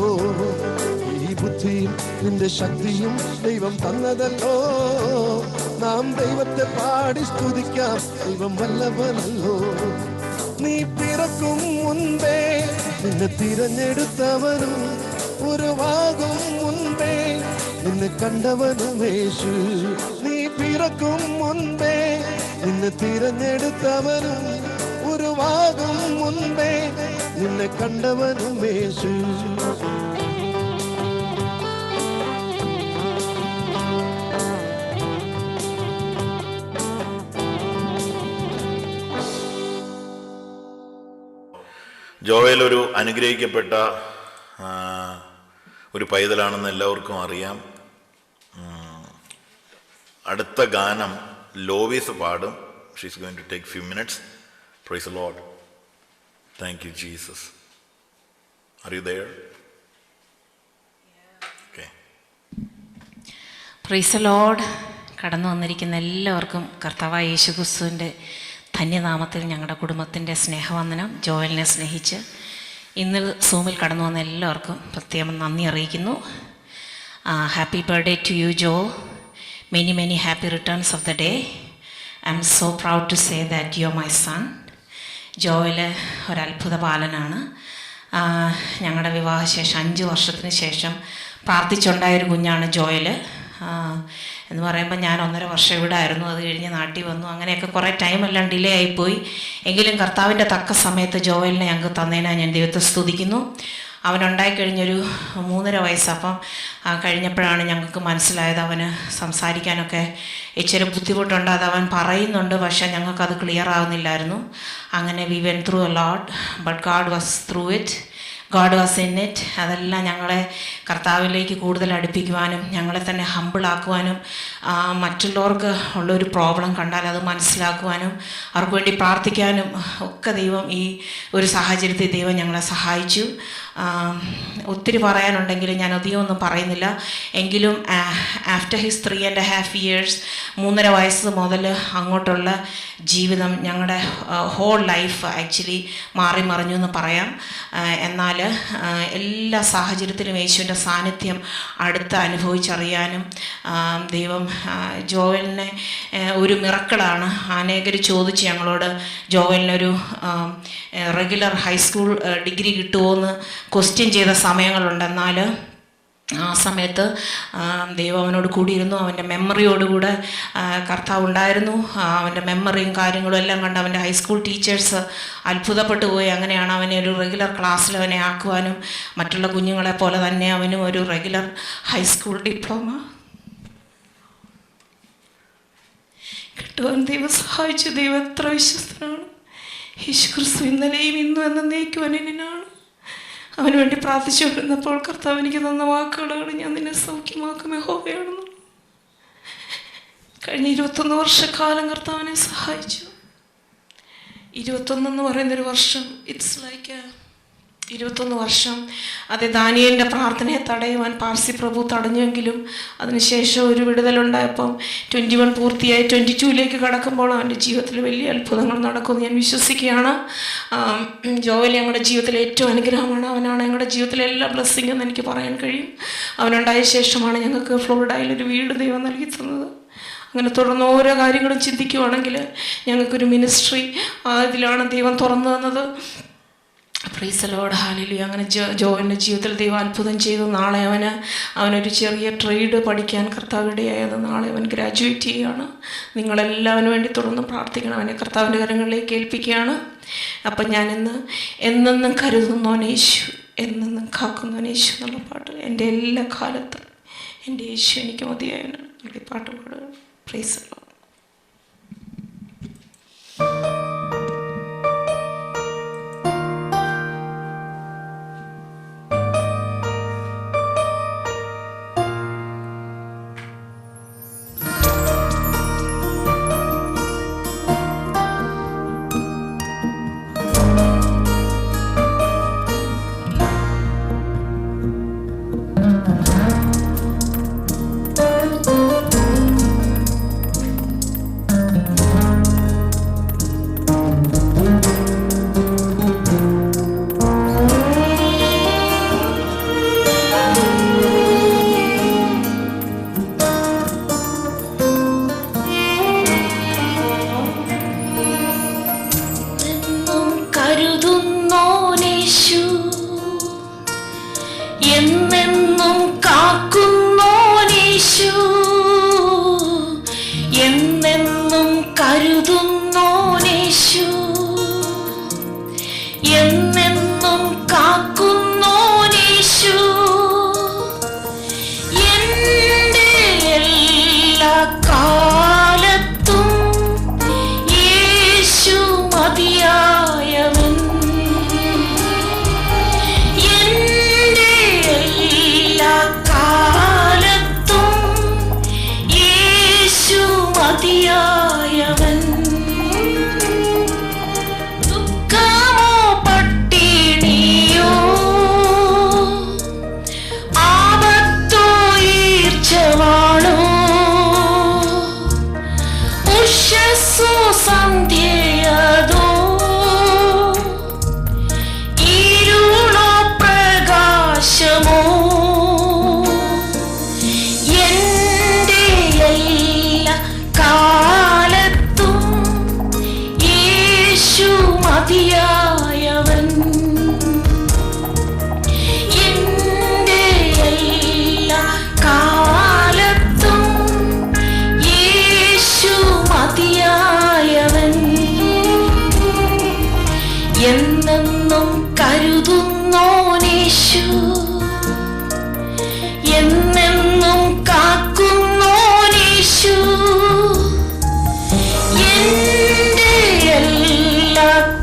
ഈ ബുദ്ധിയും നിന്റെ ശക്തിയും ദൈവം തന്നതല്ലോ, നാം ദൈവത്തെ പാടി സ്തുതിക്കാം, ദൈവം വല്ലഭനല്ലോ. നീ പിറക്കും മുൻപേ നിന്നെ തിരഞ്ഞെടുത്തവനും, ഉരുവാകും മുൻപേ നിന്നെ കണ്ടവനും യേശു. നീ പിറക്കും മുൻപേ നിന്നെ തിരഞ്ഞെടുത്തവനും, ഉരുവാകും മുൻപേ നിന്നെ കണ്ടവനും യേശു. ജോയൽ ഒരു അനുഗ്രഹിക്കപ്പെട്ട ഒരു പൈതലാണെന്ന് എല്ലാവർക്കും അറിയാം. അടുത്ത ഗാനം ലോവീസ് പാടും. She's going to take few minutes. Praise the Lord. Thank you Jesus. Are you there? Okay. Praise the Lord. കടന്നു വന്നിരിക്കുന്ന എല്ലാവർക്കും കർത്താവായ യേശുക്രിസ്തുവിൻ്റെ ധന്യനാമത്തിൽ ഞങ്ങളുടെ കുടുംബത്തിൻ്റെ സ്നേഹവന്ദനം. ജോയലിനെ സ്നേഹിച്ച് ഇന്ന് സൂമിൽ കടന്നു വന്ന എല്ലാവർക്കും പ്രത്യേകം നന്ദി അറിയിക്കുന്നു. Happy birthday to you Jo. Many many happy returns of the day. I'm so proud to say that you are my son. Joel ഒരത്ഭുത ബാലനാണ്. ഞങ്ങളുടെ വിവാഹശേഷം 5 വർഷത്തിന് ശേഷം പ്രാർത്ഥിച്ചുണ്ടായൊരു കുഞ്ഞാണ് ജോയൽ. എന്ന് പറയുമ്പോൾ ഞാൻ 1.5 വർഷം ഇവിടെ ആയിരുന്നു. അത് കഴിഞ്ഞ് നാട്ടിൽ വന്നു. അങ്ങനെയൊക്കെ കുറേ ടൈമെല്ലാം ഡിലേ ആയിപ്പോയി. എങ്കിലും കർത്താവിൻ്റെ തക്ക സമയത്ത് ജോയലിനെ ഞങ്ങൾക്ക് തന്നതിനാണ് ഞാൻ ദൈവത്തെ സ്തുതിക്കുന്നു. അവനുണ്ടായിക്കഴിഞ്ഞൊരു 3.5 വയസ്സ്. അപ്പം കഴിഞ്ഞപ്പോഴാണ് ഞങ്ങൾക്ക് മനസ്സിലായത് അവന് സംസാരിക്കാനൊക്കെ ഇച്ചിരി ബുദ്ധിമുട്ടുണ്ട്. അത് അവൻ പറയുന്നുണ്ട്, പക്ഷേ ഞങ്ങൾക്കത് ക്ലിയർ ആവുന്നില്ലായിരുന്നു. അങ്ങനെ we went through a lot, but God was through it. God was in it. അതെല്ലാം ഞങ്ങളെ കർത്താവിലേക്ക് കൂടുതൽ അടുപ്പിക്കുവാനും ഞങ്ങളെ തന്നെ ഹമ്പിളാക്കുവാനും മറ്റുള്ളവർക്ക് ഉള്ളൊരു പ്രോബ്ലം കണ്ടാൽ അത് മനസ്സിലാക്കുവാനും അവർക്ക് വേണ്ടി പ്രാർത്ഥിക്കാനും ഒക്കെ ദൈവം ഈ ഒരു സാഹചര്യത്തിൽ ദൈവം ഞങ്ങളെ സഹായിച്ചു. ഒത്തിരി പറയാനുണ്ടെങ്കിലും ഞാൻ അധികമൊന്നും പറയുന്നില്ല. എങ്കിലും ആഫ്റ്റർ ഹിസ് 3.5 years 3.5 വയസ്സ് മുതൽ അങ്ങോട്ടുള്ള ജീവിതം ഞങ്ങളുടെ ഹോൾ ലൈഫ് ആക്ച്വലി മാറി മറിഞ്ഞു എന്ന് പറയാം. എന്നാൽ എല്ലാ സാഹചര്യത്തിലും യേശുവിൻ്റെ സാന്നിധ്യം അടുത്ത് അനുഭവിച്ചറിയാനും ദൈവം ജോവലിനെ ഒരു മിറക്കിളാണ്. അനേകർ ചോദിച്ച് ഞങ്ങളോട് ജോവലിനൊരു റെഗുലർ ഹൈസ്കൂൾ ഡിഗ്രി കിട്ടുമോ എന്ന് ക്വസ്റ്റ്യൻ ചെയ്ത സമയങ്ങളുണ്ട്. എന്നാൽ ആ സമയത്ത് ദൈവം അവനോട് കൂടിയിരുന്നു. അവൻ്റെ മെമ്മറിയോടുകൂടെ കർത്താവ് ഉണ്ടായിരുന്നു. അവൻ്റെ മെമ്മറിയും കാര്യങ്ങളും എല്ലാം കണ്ട് അവൻ്റെ ഹൈസ്കൂൾ ടീച്ചേഴ്സ് അത്ഭുതപ്പെട്ടു പോയി. അങ്ങനെയാണ് അവനെ ഒരു റെഗുലർ ക്ലാസ്സിൽ അവനെ ആക്കുവാനും മറ്റുള്ള കുഞ്ഞുങ്ങളെ പോലെ തന്നെ അവനും ഒരു റെഗുലർ ഹൈസ്കൂൾ ഡിപ്ലോമ കിട്ടുവാൻ ദൈവം സഹായിച്ചു. ദൈവം എത്ര വിശ്വസ്തനാണ്. യേശുക്രിസ്തു ഇന്നലെയും ഇന്നും എന്നേക്കും അനന്യനാണ്. അവന് വേണ്ടി പ്രാർത്ഥിച്ചുകൊണ്ടിരുന്നപ്പോൾ കർത്താവ് എനിക്ക് തന്ന വാക്കുകളാണ്, ഞാൻ നിന്നെ സൗഖ്യമാക്കും യഹോവയാണെന്ന്. കഴിഞ്ഞ 21 വർഷക്കാലം കർത്താവിനെ സഹായിച്ചു. 21 എന്ന് പറയുന്നൊരു വർഷം, ഇറ്റ്സ് ലൈക്ക് 21 വർഷം. അത് ദാനിയേലിൻ്റെ പ്രാർത്ഥനയെ തടയുവാൻ പാർസി പ്രഭു തടഞ്ഞെങ്കിലും അതിനുശേഷം ഒരു വിടുതലുണ്ടായപ്പം 21 പൂർത്തിയായി 22ലേക്ക് കടക്കുമ്പോൾ അവൻ്റെ ജീവിതത്തിൽ വലിയ അത്ഭുതങ്ങൾ നടക്കുമെന്ന് ഞാൻ വിശ്വസിക്കുകയാണ്. ജോവൽ ഞങ്ങളുടെ ജീവിതത്തിലെ ഏറ്റവും അനുഗ്രഹമാണ്. അവനാണ് ഞങ്ങളുടെ ജീവിതത്തിലെ എല്ലാ ബ്ലെസ്സിങ്ങും എന്ന് എനിക്ക് പറയാൻ കഴിയും. അവനുണ്ടായ ശേഷമാണ് ഞങ്ങൾക്ക് ഫ്ലോറിഡയിലൊരു വീട് ദൈവം നൽകി തന്നത്. അങ്ങനെ തുടർന്ന് ഓരോ കാര്യങ്ങളും ചിന്തിക്കുവാണെങ്കിൽ ഞങ്ങൾക്കൊരു മിനിസ്ട്രി ഇതിലാണ് ദൈവം തുറന്നു തന്നത്. Price the lord, hallelujah. അങ്ങനെ ജോവലിൻ്റെ ജീവിതത്തിൽ ദൈവം അത്ഭുതം ചെയ്തു. നാളെ അവനൊരു ചെറിയ ട്രേഡ് പഠിക്കാൻ കർത്താവിടയായത്. നാളെ അവൻ ഗ്രാജുവേറ്റ് ചെയ്യുകയാണ്. നിങ്ങളെല്ലാവരും വേണ്ടി തുടർന്ന് പ്രാർത്ഥിക്കണം. അവനെ കർത്താവിൻ്റെ കരങ്ങളിലേക്ക് ഏൽപ്പിക്കുകയാണ്. അപ്പം ഞാനിന്ന് എന്നെന്നും കരുതുന്നവൻ യേശു, എന്നെന്നും കാക്കുന്നവൻ യേശു എന്നുള്ള പാട്ട് എൻ്റെ എല്ലാ കാലത്തും എൻ്റെ യേശു എനിക്ക് മതിയായവനാണ്. ഈ പാട്ട് പാടുക. Price the Lord.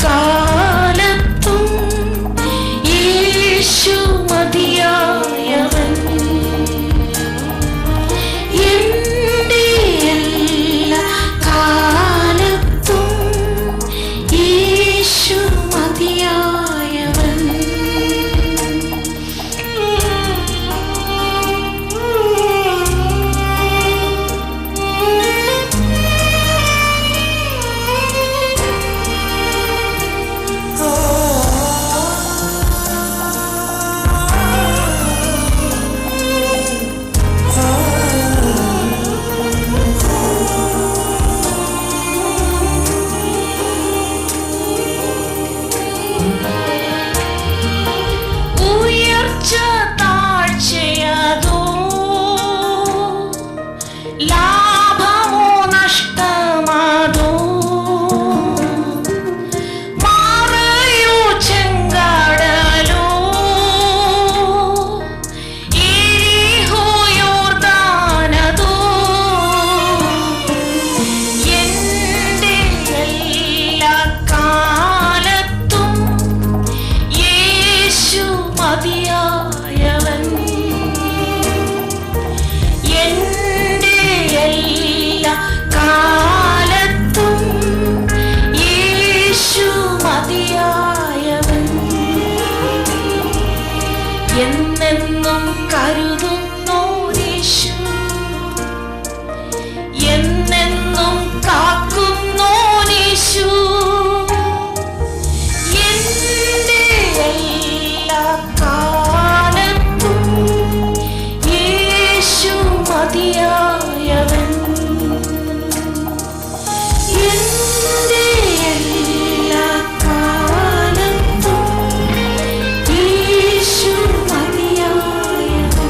കാലത്തും യേശു മതിയായവൻ. എൻ്റെ എല്ലാ കാലത്തും യേശു മതിയായവൻ. ഉയർച്ച താഴ്ചയതോ ലാഭമോ നഷ്ടമതോ മാറയോ ചെങ്കടലോ എരിഹോ യോർദാനതോ എൻ്റെ എല്ലാ കാലത്തും യേശു മതിയായവൻ. എൻ്റെ എല്ലാ കാലത്തും യേശു മതിയായവൻ. എന്നെന്നും കരുതുന്നോനീശു, എന്നെന്നും കാക്കുന്നോനീശു, എൻ്റെ എല്ലാ കാലത്തും യേശു മതിയായവൻ. എൻ്റെ എല്ലാ കാലത്തും യേശു മതിയായവൻ.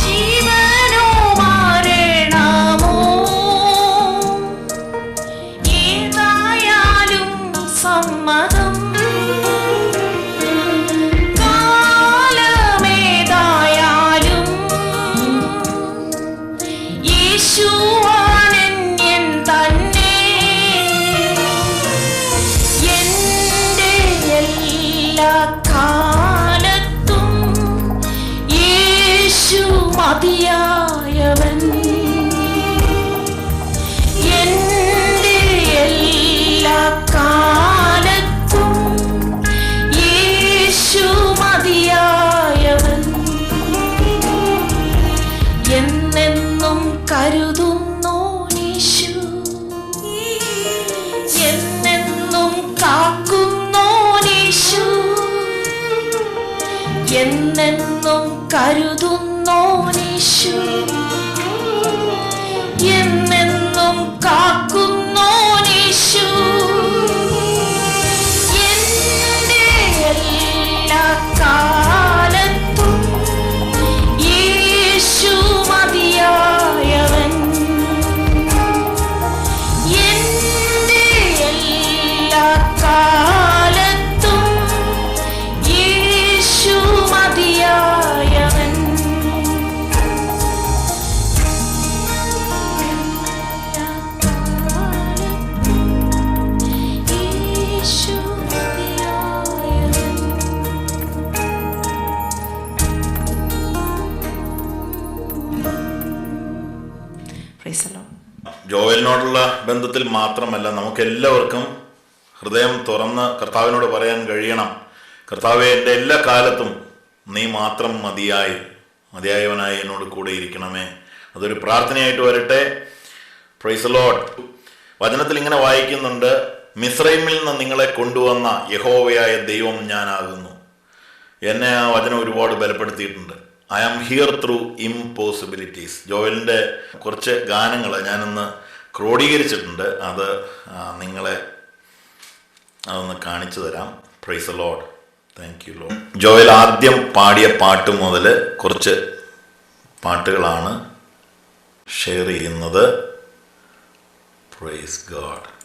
ജീവനോ മരണമോ ഏതായാലും സമ്മതം, കാലമേതായാലും യേശുവാനന്യൻ തന്നെ. എൻ്റെ എല്ലാ കാലത്തും യേശു മതിയായവൻ. എൻ്റെ എല്ലാ കാലത്തും യേശു മതിയായവൻ. എന്നെന്നും കരുതുന്നോനീശു, എന്നെന്നും കാക്കുന്നോനീശു, എന്നെന്നും കരുതുന്നോനീശു, എന്നെന്നും കാക്കുന്നോനീശു, എൻ്റെ എല്ലാ കാലത്തും യേശു മതിയായവൻ. എൻ്റെ എല്ലാ കാലത്തും യേശു മതിയായവൻ. യേശു മതിയായവൻ. Praise the Lord. ജോയലിനോടുള്ള ബന്ധത്തിൽ മാത്രമല്ല, നമുക്കെല്ലാവർക്കും ഹൃദയം തുറന്ന് കർത്താവിനോട് പറയാൻ കഴിയണം, കർത്താവെ എൻ്റെ എല്ലാ കാലത്തും നീ മാത്രം മതിയായവനായി എന്നോട് കൂടെ ഇരിക്കണമേ. അതൊരു പ്രാർത്ഥനയായിട്ട് വരട്ടെ. Price the Lord. വചനത്തിൽ ഇങ്ങനെ വായിക്കുന്നുണ്ട്, മിസ്രൈമിൽ നിന്ന് നിങ്ങളെ കൊണ്ടുവന്ന യഹോവയായ ദൈവം ഞാനാകുന്നു. എന്നെ ആ വചനം ഒരുപാട് ബലപ്പെടുത്തിയിട്ടുണ്ട്. I am here through impossibilities. ജോയലിൻ്റെ കുറച്ച് ഗാനങ്ങൾ ഞാനിന്ന് ക്രോഡീകരിച്ചിട്ടുണ്ട്. അത് നിങ്ങളെ അതൊന്ന് കാണിച്ചു തരാം. Praise the Lord. Thank you lord. Joel ആദ്യം പാടിയ പാട്ട് മുതൽ കുറച്ച് പാട്ടുകളാണ് ഷെയർ ചെയ്യുന്നത്. Praise God.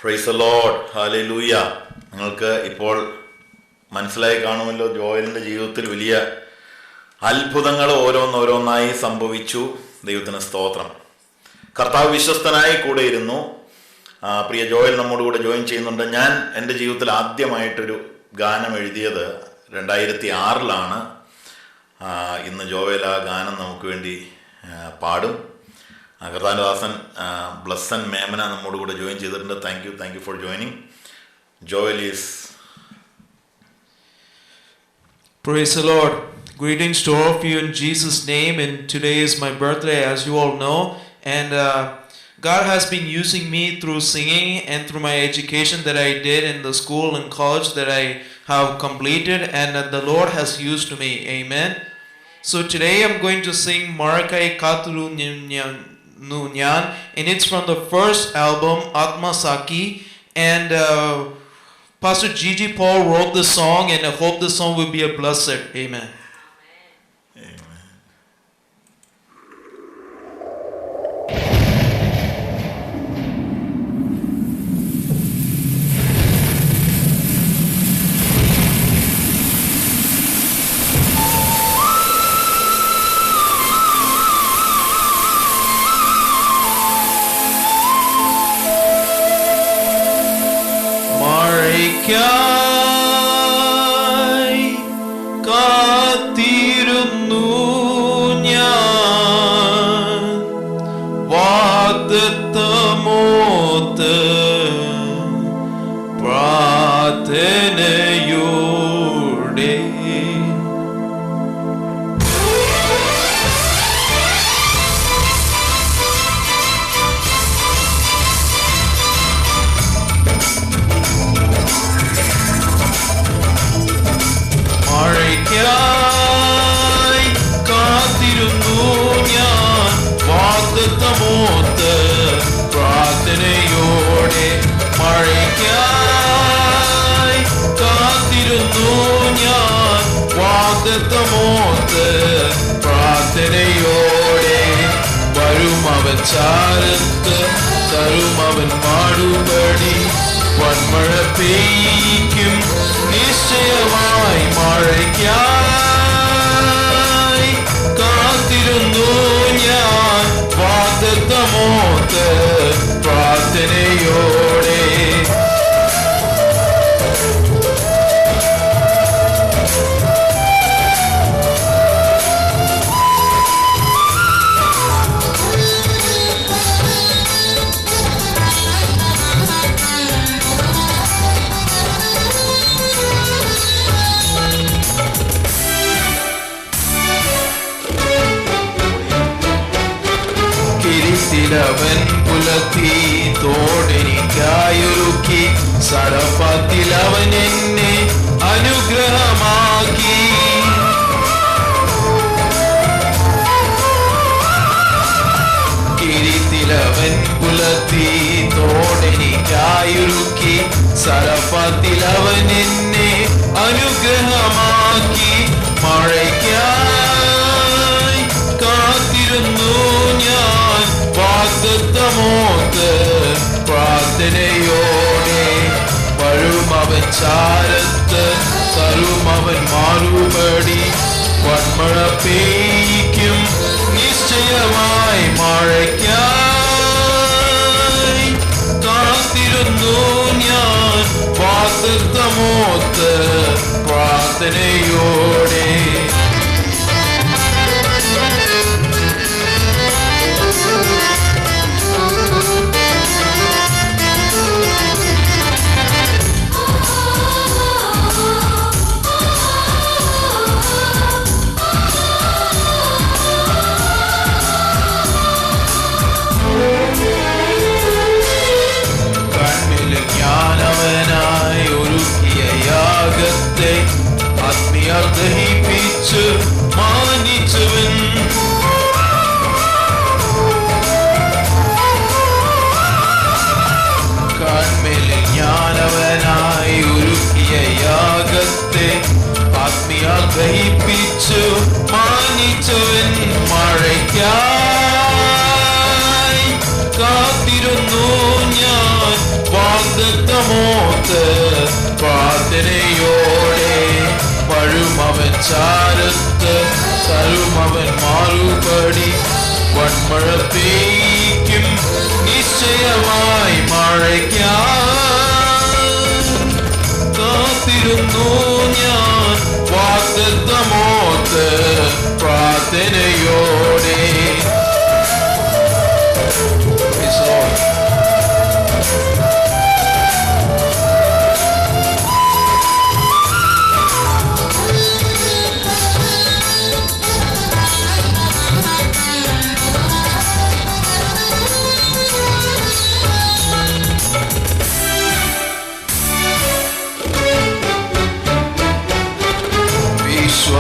Praise the lord, ഹല്ലേലൂയ. നിങ്ങൾക്ക് ഇപ്പോൾ മനസ്സിലായി കാണുമല്ലോ, ജോയലിൻ്റെ ജീവിതത്തിൽ വലിയ അത്ഭുതങ്ങൾ ഓരോന്നോരോന്നായി സംഭവിച്ചു. ദൈവത്തിന് സ്തോത്രം. കർത്താവ് വിശ്വസ്തനായി കൂടെ ഇരുന്നു. പ്രിയ ജോയൽ നമ്മോട് കൂടെ ജോയിൻ ചെയ്യുന്നുണ്ട്. ഞാൻ എൻ്റെ ജീവിതത്തിൽ ആദ്യമായിട്ടൊരു ഗാനം എഴുതിയത് 2006 ഇന്ന് ജോയൽ ആ ഗാനം നമുക്ക് വേണ്ടി പാടും. കർത്താവിൻ്റെ ദാസൻ ബ്ലസ്സൻ മേമന നമ്മോട് കൂടെ ജോയിൻ ചെയ്തിട്ടുണ്ട്. Thank you for joining. Joel is. Praise the Lord. Greetings to all of you in Jesus' name. And today is my birthday, as you all know. And God has been using me through singing and through my education that I did in the school and college that I have completed, and that the Lord has used me. Amen. So today I'm going to sing Marakai Katuru Nunyan, and it's from the first album, Atma Saki. And Pastor Gigi Paul wrote the song, and I hope the song will be a blessed. Amen. മഴയ്ക്കായി കാത്തിരുന്നു ഞാൻ വാഗ്ദത്തമോത്ത് പ്രാർത്ഥനയോടെ. മഴയ്ക്കായി കാത്തിരുന്നു ഞാൻ വാഗ്ദത്തമോത്ത് പ്രാർത്ഥനയോടെ. മഴയ്ക്കായി കാത്തിരുന്നു ഞാൻ വാഗ്ദത്തമോത്ത് പ്രാർത്ഥനയോടെ. വരുമവൻ ചാരത്ത് തരുമവൻ മാടുപടി വന്മഴ പെയ്യിക്കും നിശ്ചയമായി. മഴയ്ക്കായി കാത്തിരുന്നു ഞാൻ വാഗ്ദത്തമോത്ത് പ്രാർത്ഥനയോടെ. അവൻ പുലർത്തി തോടെനിക്കായൊരുക്കി സടപ്പത്തിൽ അവൻ എന്നെ അനുഗ്രഹമാക്കി. കിരീത്തിലവൻ പുലർത്തി തോടെനിക്കായൊരുക്കി സടപ്പത്തിൽ അവൻ എന്നെ അനുഗ്രഹമാക്കി. മഴയ്ക്കായി കാത്തിരുന്നു ഞാൻ വാഗ്ദത്തമോത്ത് പ്രാർത്ഥനയോടെ. വരുമവൻ ചാരത്ത് തരുമവൻ മാറുപടി വന്മഴ പെയ്യിക്കും നിശ്ചയമായി. മഴയ്ക്കായി കാത്തിരുന്നു ഞാൻ വാഗ്ദത്തമോത്ത് പ്രാർത്ഥനയോടെ. ഞാനവനായി ഒരുക്കിയ യാഗത്തെ ആത്മീയർ ദഹിപ്പിച്ച് മാനിച്ചവൻ. കാൺമേലിൽ ഞാനവനായി ഒരുക്കിയ യാഗത്തെ ആത്മീയർ ദഹിപ്പിച്ച് മാനിച്ചവൻ. മഴയ്ക്കായി കാത്തിരുന്നു ഞാൻ വാഗ്ദത്തമോത്ത് പ്രാർത്ഥനയോടെ. വരുമവൻ ചാരത്ത് തരുമവൻ മാറുപടി വന്മഴ പെയ്യിക്കും നിശ്ചയമായി. മഴയ്ക്കായി കാത്തിരുന്നു ഞാൻ വാഗ്ദത്തമോത്ത് പ്രാർത്ഥനയോടെ.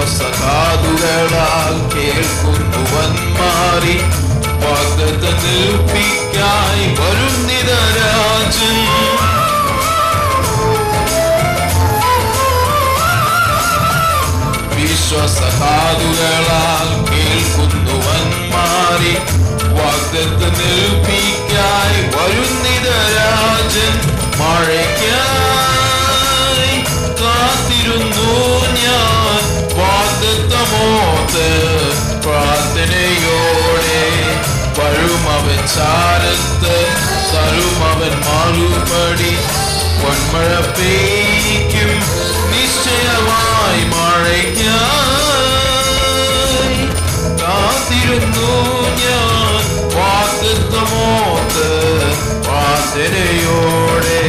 വിശ്വാസകാതുകളാൽ കേൾക്കുന്നുവന്മാരി വാഗ്ദത്തം നിൽപ്പിക്കായി വരുന്നിതരാജൻ. വിശ്വാസകാതുകളാൽ കേൾക്കുന്നുവന്മാരി വാഗ്ദത്തം നിൽപ്പിക്കായി വരുന്നിതരാജൻ. മഴയ്ക്കായി കാത്തിരുന്നു ഞാൻ വാഗ്ദത്തമോത്ത് പ്രാർത്ഥനയോടെ. വരുമവൻ ചാരത്ത് തരുമവൻ മറുപടി. പൊന്മഴ പെയ്ക്കും നിശ്ചയമായി. മഴയ്ക്കായി കാത്തിരുന്നു ഞാൻ വാഗ്ദത്തമോത്ത് പ്രാർത്ഥനയോടെ.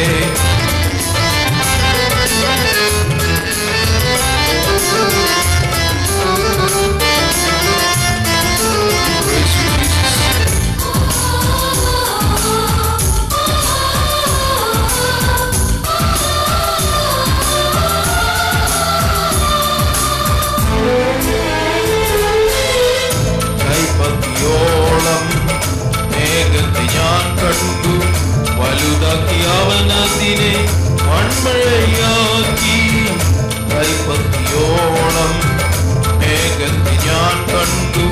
കൈപ്പത്തിയോളം മേഘത്തെ ഞാൻ കണ്ടു. വലുതാക്കി അവനതിനെ മൺമഴയാക്കി. കൈപ്പത്തിയോളം മേഘത്തെ ഞാൻ കണ്ടു.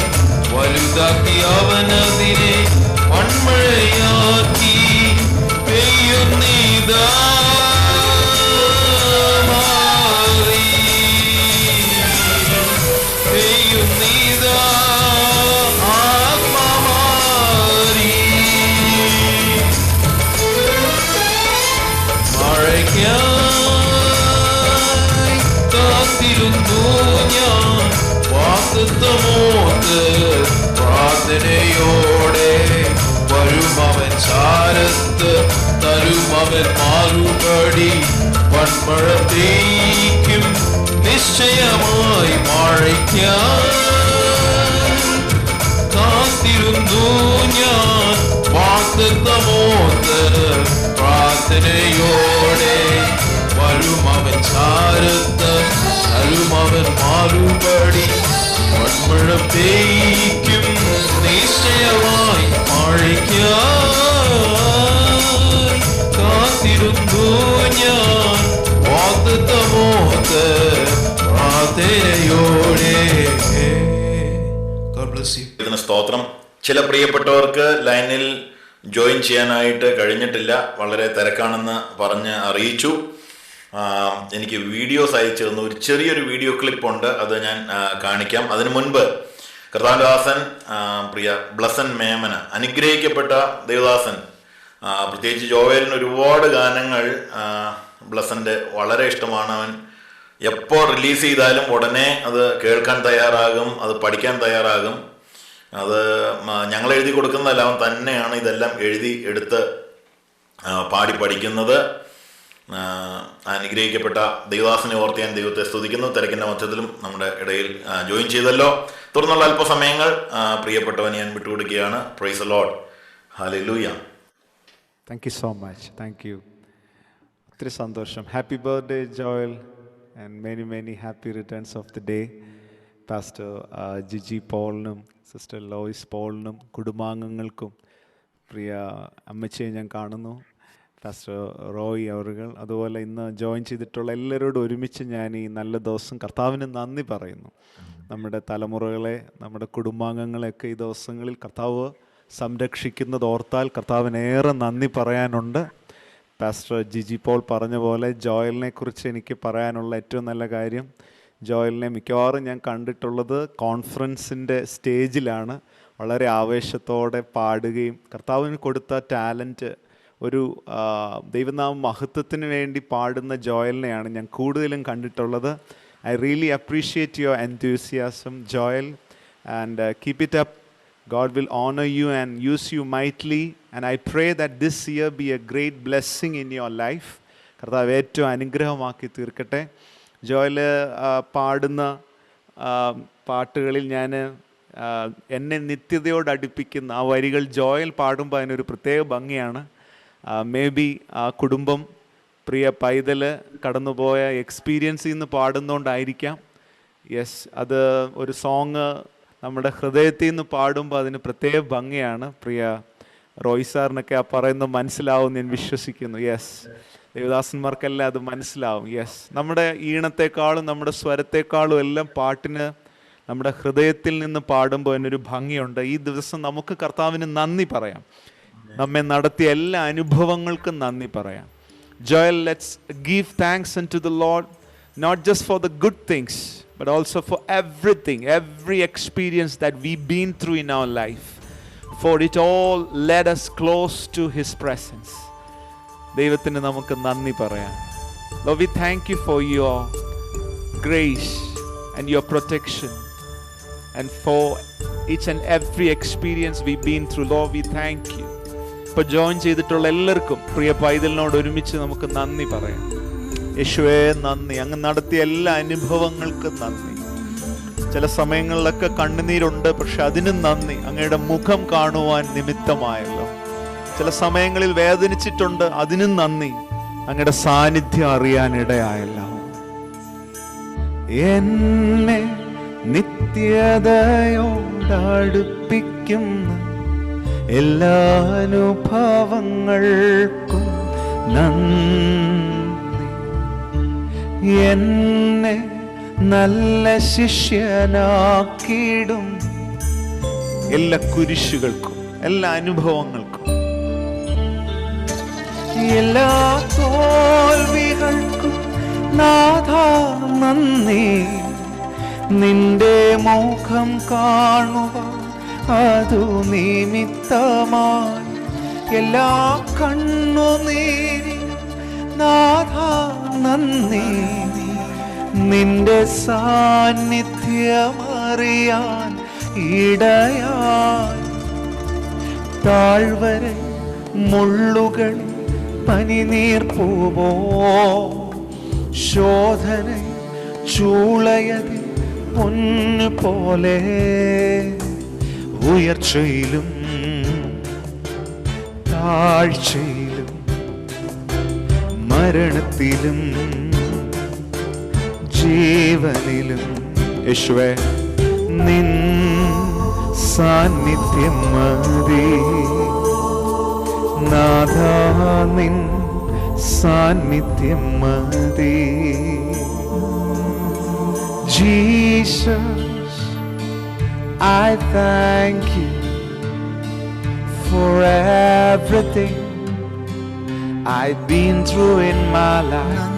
വലുതാക്കി അവനതിനെ മൺമഴയാക്കി. പെയ്യുന്നിതാ മാറി. പെയ്യുന്നിതാ ആത്മമാരി. മഴയ്ക്കായി കാത്തിരുന്നു ഞാൻ വാഗ്ദത്തമോത്ത് പ്രാർത്ഥനയോടെ. വരുമവൻ ചാരത്ത് തരുമവൻ മറുപടി. വന്മഴ പെയ്ക്കും നിശ്ചയമായി. മഴയ്ക്കായി കാത്തിരുന്നു ഞാൻ വാഗ്ദത്തമോത്ത് പ്രാർത്ഥനയോടെ. വരുമവൻ ചാരത്ത് തരുമവൻ മറുപടി. വന്മഴ പെയ്ക്കും നിശ്ചയമായി. മഴയ്ക്കായി കാത്തിരുന്നു ഞാൻ വാഗ്ദത്തമോത്ത് പ്രാർത്ഥനയോടെ. God bless you. ഇതിന് സ്തോത്രം. ചില പ്രിയപ്പെട്ടവർക്ക് ലൈനിൽ ജോയിൻ ചെയ്യാനായിട്ട് കഴിഞ്ഞിട്ടില്ല, വളരെ തിരക്കാണെന്ന് പറഞ്ഞ് അറിയിച്ചു. എനിക്ക് വീഡിയോസ് അയച്ചു തന്നു. ഒരു ചെറിയൊരു വീഡിയോ ക്ലിപ്പുണ്ട്, അത് ഞാൻ കാണിക്കാം. അതിനു മുൻപ് കർത്താദാസൻ പ്രിയ ബ്ലസൻ മേമന, അനുഗ്രഹിക്കപ്പെട്ട ദേവദാസൻ, പ്രത്യേകിച്ച് ജോവേലിന് ഒരുപാട് ഗാനങ്ങൾ ബ്ലസൻ്റെ വളരെ ഇഷ്ടമാണ്. അവൻ എപ്പോൾ റിലീസ് ചെയ്താലും ഉടനെ അത് കേൾക്കാൻ തയ്യാറാകും, അത് പഠിക്കാൻ തയ്യാറാകും. അത് ഞങ്ങൾ എഴുതി കൊടുക്കുന്നതല്ല, അവൻ തന്നെയാണ് ഇതെല്ലാം എഴുതി എടുത്ത് പാടി പഠിക്കുന്നത്. അനുഗ്രഹിക്കപ്പെട്ട ദൈവദാസനെ ഓർത്ത് ഞാൻ ദൈവത്തെ സ്തുതിക്കുന്നു. തിരക്കിൻ്റെ മധ്യത്തിലും നമ്മുടെ ഇടയിൽ ജോയിൻ ചെയ്തല്ലോ. തുടർന്നുള്ള അല്പസമയങ്ങൾ പ്രിയപ്പെട്ടവൻ ഞാൻ വിട്ടുകൊടുക്കുകയാണ്. Praise the lord. ഹല്ലേലൂയ. Thank you so much. Thank you. ഒത്തിരി സന്തോഷം. Happy birthday Joel and many many happy returns of the day. Pastor Jiji പോളിനും സിസ്റ്റർ ലോയിസ് പോളിനും കുടുംബാംഗങ്ങൾക്കും പ്രിയ അമ്മച്ചിയെ ഞാൻ കാണുന്നു, പാസ്റ്റർ റോയ് അവറുകൾ, അതുപോലെ ഇന്ന് ജോയിൻ ചെയ്തിട്ടുള്ള എല്ലാവരോടും ഒരുമിച്ച് ഞാൻ ഈ നല്ല ദിവസം കർത്താവിന് നന്ദി പറയുന്നു. നമ്മുടെ തലമുറകളെ, നമ്മുടെ കുടുംബാംഗങ്ങളെയൊക്കെ ഈ ദിവസങ്ങളിൽ കർത്താവ് സംരക്ഷിക്കുന്നത് ഓർത്താൽ കർത്താവിനേറെ നന്ദി പറയാനുണ്ട്. പാസ്റ്റർ ജിജി പോൾ പറഞ്ഞ പോലെ ജോയലിനെ കുറിച്ച് എനിക്ക് പറയാനുള്ള ഏറ്റവും നല്ല കാര്യം, ജോയലിനെ മിക്കവാറും ഞാൻ കണ്ടിട്ടുള്ളത് കോൺഫറൻസിൻ്റെ സ്റ്റേജിലാണ്. വളരെ ആവേശത്തോടെ പാടുകയും കർത്താവിന് കൊടുത്ത ടാലൻറ്റ്, ഒരു ദൈവനാമ മഹത്വത്തിന് വേണ്ടി പാടുന്ന ജോയലിനെയാണ് ഞാൻ കൂടുതലും കണ്ടിട്ടുള്ളത്. I really appreciate your enthusiasm Joel, and keep it up. God will honor you and use you mightily, and I pray that this year be a great blessing in your life. കർത്താവ് ഏറ്റവും അനുഗ്രഹമാക്കി തീർക്കട്ടെ. Joel പാടുന്ന പാട്ടുകളിൽ ഞാൻ എന്നെ നിത്യതയോട് അടുപ്പിക്കുന്ന ആ വരികൾ Joel പാടുമ്പോൾ അതിനൊരു പ്രത്യേക ഭംഗിയാണ്. മേ ബി ആ കുടുംബം, പ്രിയ പൈതൽ കടന്നുപോയ എക്സ്പീരിയൻസിൽ നിന്ന് പാടുന്നതുകൊണ്ടായിരിക്കാം. യെസ്, അത് ഒരു സോങ് നമ്മുടെ ഹൃദയത്തിൽ നിന്ന് പാടുമ്പോൾ അതിന് പ്രത്യേക ഭംഗിയാണ്. പ്രിയ റോയ് സാറിനൊക്കെ ആ പറയുന്നത് മനസ്സിലാവും ഞാൻ വിശ്വസിക്കുന്നു. യെസ്, ദേവദാസന്മാർക്കെല്ലാം അത് മനസ്സിലാവും. യെസ്, നമ്മുടെ ഈണത്തെക്കാളും നമ്മുടെ സ്വരത്തെക്കാളും എല്ലാം പാട്ടിന് നമ്മുടെ ഹൃദയത്തിൽ നിന്ന് പാടുമ്പോൾ അതിനൊരു ഭംഗിയുണ്ട്. ഈ ദിവസം നമുക്ക് കർത്താവിന് നന്ദി പറയാം. നമ്മെ നടത്തിയ എല്ലാ അനുഭവങ്ങൾക്കും നന്ദി പറയാം. Joel, let's give thanks unto the Lord, not just for the good things, but also for everything, every experience that we've been through in our life. For it all led us close to His presence. ദൈവത്തിന് നമുക്ക് നന്ദി പറയാം. Lord, we thank you for your grace and your protection, and for each and every experience we've been through. Lord, we thank you. ഇപ്പോൾ join ചെയ്തിട്ടുള്ള എല്ലാവർക്കും പ്രിയ പൈതലിനോട് ഒരുമിച്ച് നമുക്ക് നന്ദി പറയാം. യേശുവേ നന്ദി, അങ്ങ് നടത്തിയ എല്ലാ അനുഭവങ്ങൾക്കും നന്ദി. ചില സമയങ്ങളിലൊക്കെ കണ്ണുനീരുണ്ട്, പക്ഷെ അതിനും നന്ദി, അങ്ങയുടെ മുഖം കാണുവാൻ നിമിത്തമായല്ലോ. ചില സമയങ്ങളിൽ വേദനിച്ചിട്ടുണ്ട്, അതിനും നന്ദി, അങ്ങയുടെ സാന്നിധ്യം അറിയാനിടയായല്ലോ. എന്നെ നിത്യതയോടടുപ്പിക്കുന്ന എല്ലാ അനുഭവങ്ങൾക്കും നന്ദി. എന്നെ നല്ല ശിഷ്യനാക്കിയിടും എല്ലാ കുരിശുകൾക്കും എല്ലാ അനുഭവങ്ങൾക്കും എല്ലാ തോൽവികൾക്കും നാഥാ നന്ദി. നിന്റെ മുഖം കാണുവാൻ അതു നിമിത്തമായി എല്ലാ കണ്ണുനീരിനും നാഥാ നന്ദി. നിന്റെ സാന്നിധ്യമറിയാൻ ഇടയായി താഴ്വര മുള്ളുകൾ പനിനീർ പൂവോ ശോധന ചൂളയതി പൊന്നു പോലെ ഉയർച്ചയിലും താഴ്ചയിലും മരണത്തിലും ജീവനിലും യേശുവേ നിൻ സാന്നിധ്യം മതി. നാഥാ നിൻ സാന്നിധ്യം മതി. Jesus, I thank you for everything I've been through in my life.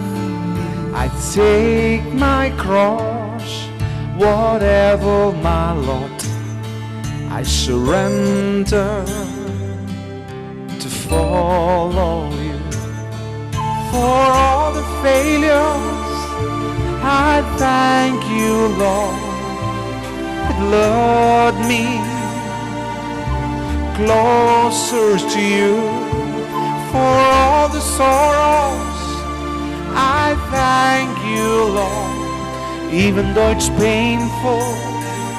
I take my cross, whatever my lot, I surrender to follow you. For all the failures, I thank you, Lord. It lured me closer to you. For all the sorrows, I thank you, Lord. Even though it's painful,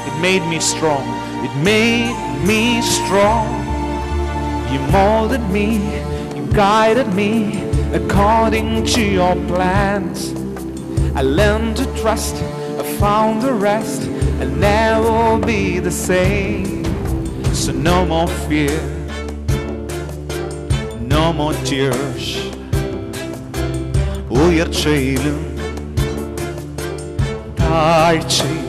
it made me strong. It made me strong. You molded me, you guided me according to your plans. I learned to trust, I found the rest, I'll never be the same. So no more fear, no more tears. ഉയർച്ചയിലും താഴ്ചയിലും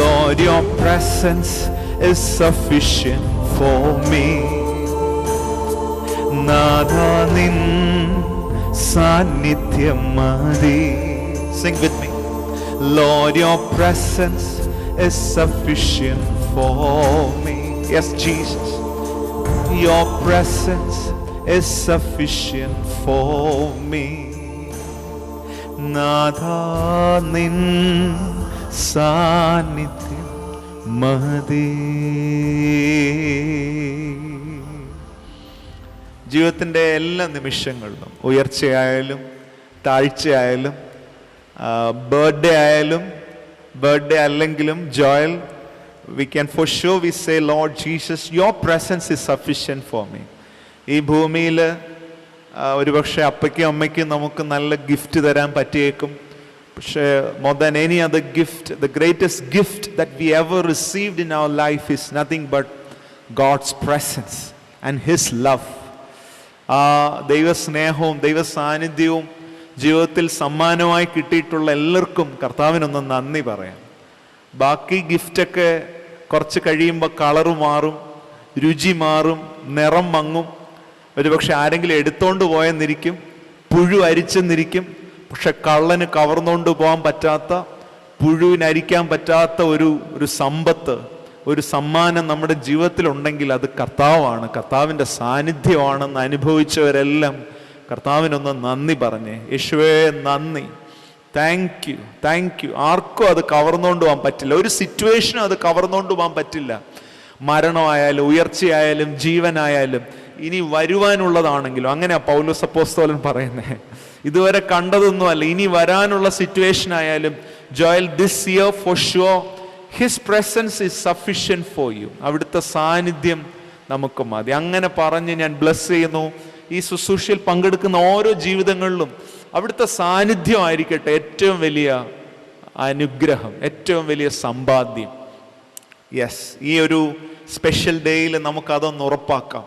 Lord, your presence is sufficient for me. നാഥാ നിൻ സാന്നിധ്യം മതി. Sing with me. Lord, your presence is sufficient for me. Yes, Jesus. Your presence is sufficient for me. നാഥാ നിൻ സാന്നിധ്യം മതി. ജീവിതത്തിൻ്റെ എല്ലാ നിമിഷങ്ങളിലും ഉയർച്ചയായാലും താഴ്ചയായാലും ബർത്ത്ഡേ ആയാലും ബർത്ത്ഡേ അല്ലെങ്കിലും Joel, we can for sure we say, Lord Jesus, your presence is sufficient for me. ഈ ഭൂമിയിൽ ഒരുപക്ഷെ അപ്പയ്ക്കും അമ്മയ്ക്കും നമുക്ക് നല്ല ഗിഫ്റ്റ് തരാൻ പറ്റിയേക്കും, പക്ഷേ more than any other gift, the greatest gift that we ever received in our life is nothing but God's presence and His love. ആ ദൈവസ്നേഹവും ദൈവ സാന്നിധ്യവും ജീവിതത്തിൽ സമ്മാനമായി കിട്ടിയിട്ടുള്ള എല്ലാവർക്കും കർത്താവിനൊന്ന് നന്ദി പറയാം. ബാക്കി ഗിഫ്റ്റൊക്കെ കുറച്ച് കഴിയുമ്പോൾ കളറ് മാറും, രുചി മാറും, നിറം മങ്ങും, ഒരുപക്ഷെ ആരെങ്കിലും എടുത്തോണ്ട് പോയെന്നിരിക്കും, പുഴു അരിച്ചെന്നിരിക്കും. പക്ഷെ കള്ളന് കവർന്നുകൊണ്ട് പോകാൻ പറ്റാത്ത, പുഴുവിനരിക്കാൻ പറ്റാത്ത ഒരു സമ്പത്ത്, ഒരു സമ്മാനം നമ്മുടെ ജീവിതത്തിലുണ്ടെങ്കിൽ അത് കർത്താവാണ്, കർത്താവിൻ്റെ സാന്നിധ്യമാണെന്ന് അനുഭവിച്ചവരെല്ലാം കർത്താവിനൊന്ന് നന്ദി പറഞ്ഞേ. യേശുവേ നന്ദി, താങ്ക് യു, താങ്ക് യു. ആർക്കും അത് കവർന്നുകൊണ്ട് പോകാൻ പറ്റില്ല, ഒരു സിറ്റുവേഷനും അത് കവർന്നുകൊണ്ട് പോകാൻ പറ്റില്ല. മരണമായാലും ഉയർച്ചയായാലും ജീവനായാലും ഇനി വരുവാനുള്ളതാണെങ്കിലും. അങ്ങനെ പൗലോസ് അപ്പോസ്തലൻ പറയുന്നത്. ഇതുവരെ കണ്ടതൊന്നുമല്ല, ഇനി വരാനുള്ള സിറ്റുവേഷൻ ആയാലും Joel, this year for sure his presence is sufficient for you. അവിടുത്തെ സാന്നിധ്യം നമുക്ക് മതി. അങ്ങനെ പറഞ്ഞ് ഞാൻ ബ്ലസ് ചെയ്യുന്നു. ഈ ശുശ്രൂഷയിൽ പങ്കെടുക്കുന്ന ഓരോ ജീവിതങ്ങളിലും അവിടുത്തെ സാന്നിധ്യമായിരിക്കട്ടെ ഏറ്റവും വലിയ അനുഗ്രഹം, ഏറ്റവും വലിയ സമ്പാദ്യം. യെസ്, ഈ ഒരു സ്പെഷ്യൽ ഡേയിൽ നമുക്കതൊന്ന് ഉറപ്പാക്കാം.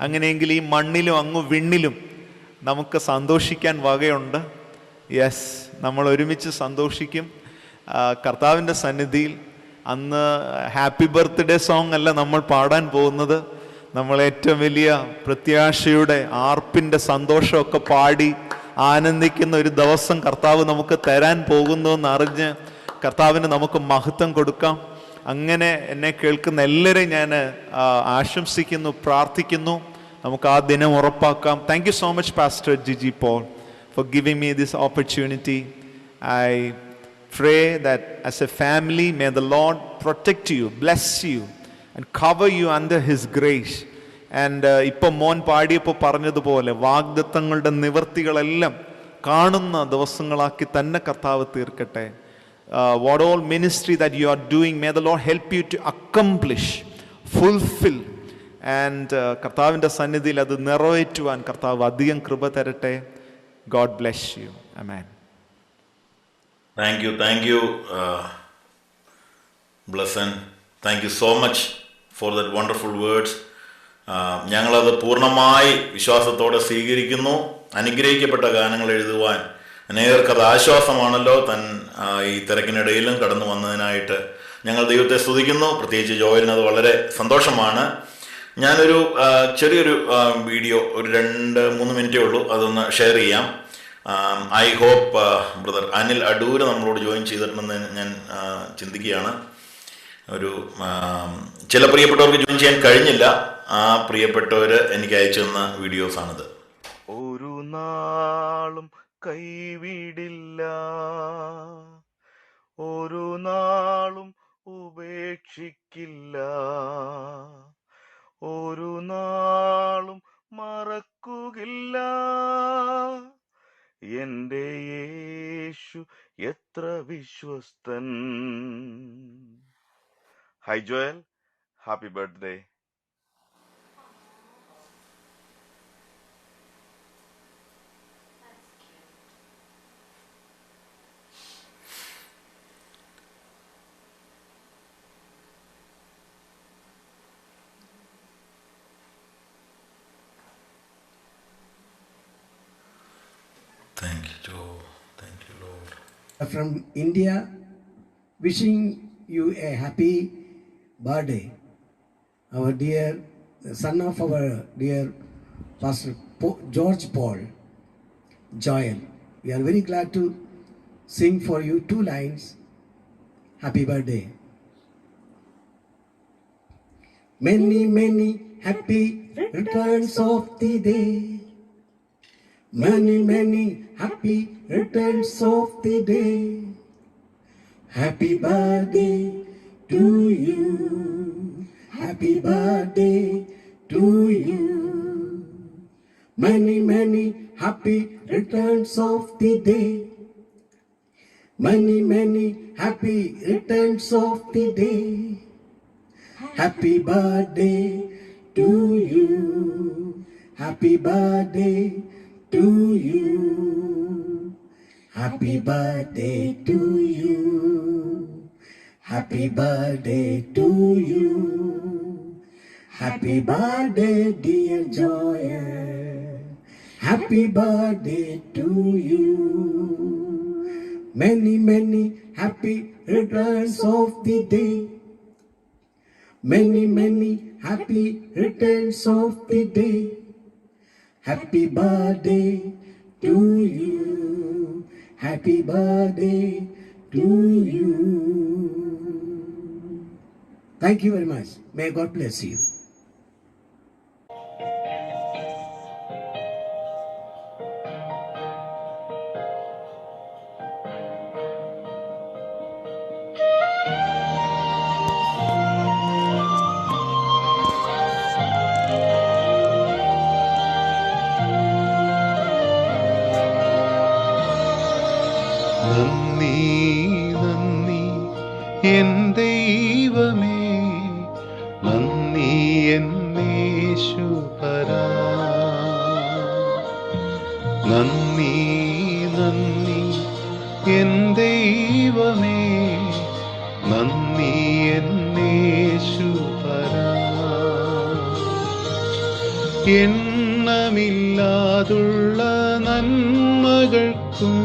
അങ്ങനെയെങ്കിൽ ഈ മണ്ണിലും അങ്ങ് വിണ്ണിലും നമുക്ക് സന്തോഷിക്കാൻ വകയുണ്ട്. യെസ്, നമ്മൾ ഒരുമിച്ച് സന്തോഷിക്കും കർത്താവിൻ്റെ സന്നിധിയിൽ. അന്ന് ഹാപ്പി ബർത്ത്ഡേ സോങ് അല്ല നമ്മൾ പാടാൻ പോകുന്നത്. നമ്മൾ ഏറ്റവും വലിയ പ്രത്യാശയുടെ ആർപ്പിൻ്റെ സന്തോഷമൊക്കെ പാടി ആനന്ദിക്കുന്ന ഒരു ദിവസം കർത്താവ് നമുക്ക് തരാൻ പോകുന്നു എന്നറിഞ്ഞ് കർത്താവിന് നമുക്ക് മഹത്വം കൊടുക്കാം. അങ്ങനെ എന്നെ കേൾക്കുന്ന എല്ലാവരെയും ഞാൻ ആശംസിക്കുന്നു, പ്രാർത്ഥിക്കുന്നു. നമുക്ക് ആ ദിനം ഉറപ്പാക്കാം. Thank you so much pastor Jiji Paul for giving me this opportunity. I pray that as a family, may the Lord protect you, bless you and cover you under His grace. And ഇപ്പോൾ മോൻ പാടിയപ്പോൾ പറഞ്ഞതുപോലെ വാഗ്ദത്തങ്ങളുടെ നിവർത്തികളെല്ലാം കാണുന്ന ദിവസങ്ങളാക്കി തന്നെ കർത്താവ് തീർക്കട്ടെ. What all ministry that you are doing, may the Lord help you to accomplish, fulfill. And കർത്താവിൻ്റെ സന്നിധിയിൽ അത് നിറവേറ്റുവാൻ കർത്താവ് അധികം കൃപ തരട്ടെ. God bless you. Amen. Thank you, Blessing. Thank you so much for that wonderful words. ഞങ്ങളത് പൂർണ്ണമായി വിശ്വാസത്തോടെ സ്വീകരിക്കുന്നു. അനുഗ്രഹിക്കപ്പെട്ട ഗാനങ്ങൾ എഴുതുവാൻ അനേകർക്കത് ആശ്വാസമാണല്ലോ. ഈ തിരക്കിനിടയിലും കടന്നു വന്നതിനായിട്ട് ഞങ്ങൾ ദൈവത്തെ സ്തുതിക്കുന്നു. പ്രത്യേകിച്ച് ജോയലിനത് വളരെ സന്തോഷമാണ്. ഞാനൊരു ചെറിയൊരു വീഡിയോ, ഒരു 2-3 മിനിറ്റേ ഉള്ളൂ, അതൊന്ന് ഷെയർ ചെയ്യാം. I hope brother Anil Adoor നമ്മളോട് ജോയിൻ ചെയ്തിട്ടുണ്ടെന്ന് ഞാൻ ചിന്തിക്കുകയാണ്. ചില പ്രിയപ്പെട്ടവർക്ക് ജോയിൻ ചെയ്യാൻ കഴിഞ്ഞില്ല. ആ പ്രിയപ്പെട്ടവർ എനിക്ക് അയച്ചു തന്ന വീഡിയോസാണിത്. ഒരു നാളും കൈവിടില്ല, ഒരു നാളും ഉപേക്ഷിക്കില്ല, ഒരു നാളും മറക്കുകയില്ല. എൻ്റെ യേശു എത്ര വിശ്വസ്തൻ. Hi Joel, happy birthday. Thank you, Joe. Thank you, Lord. From India, wishing you a happy birthday. Our dear son of our dear Pastor George Paul, Joel. We are very glad to sing for you 2 lines. Happy birthday. Many, many happy returns of the day. Many, many happy returns of the day. Happy birthday to you. Happy birthday to you. Many, many happy returns of the day. Many, many happy returns of the day. Happy birthday to you. Happy birthday to you. Happy birthday to you. Happy birthday to you. Happy birthday, dear Joel. Happy birthday to you. Many, many happy returns of the day. Many, many happy returns of the day. Happy birthday to you. Happy birthday to you. Thank you very much. May God bless you. നന്ദി നന്ദി എൻ ദൈവമേ, നന്ദി എന്നേശുപരാ. നന്ദി നന്ദി എൻ ദൈവമേ, നന്ദി എന്നേശുപരാ. എണ്ണമില്ലാതുള്ള നന്മകൾക്കും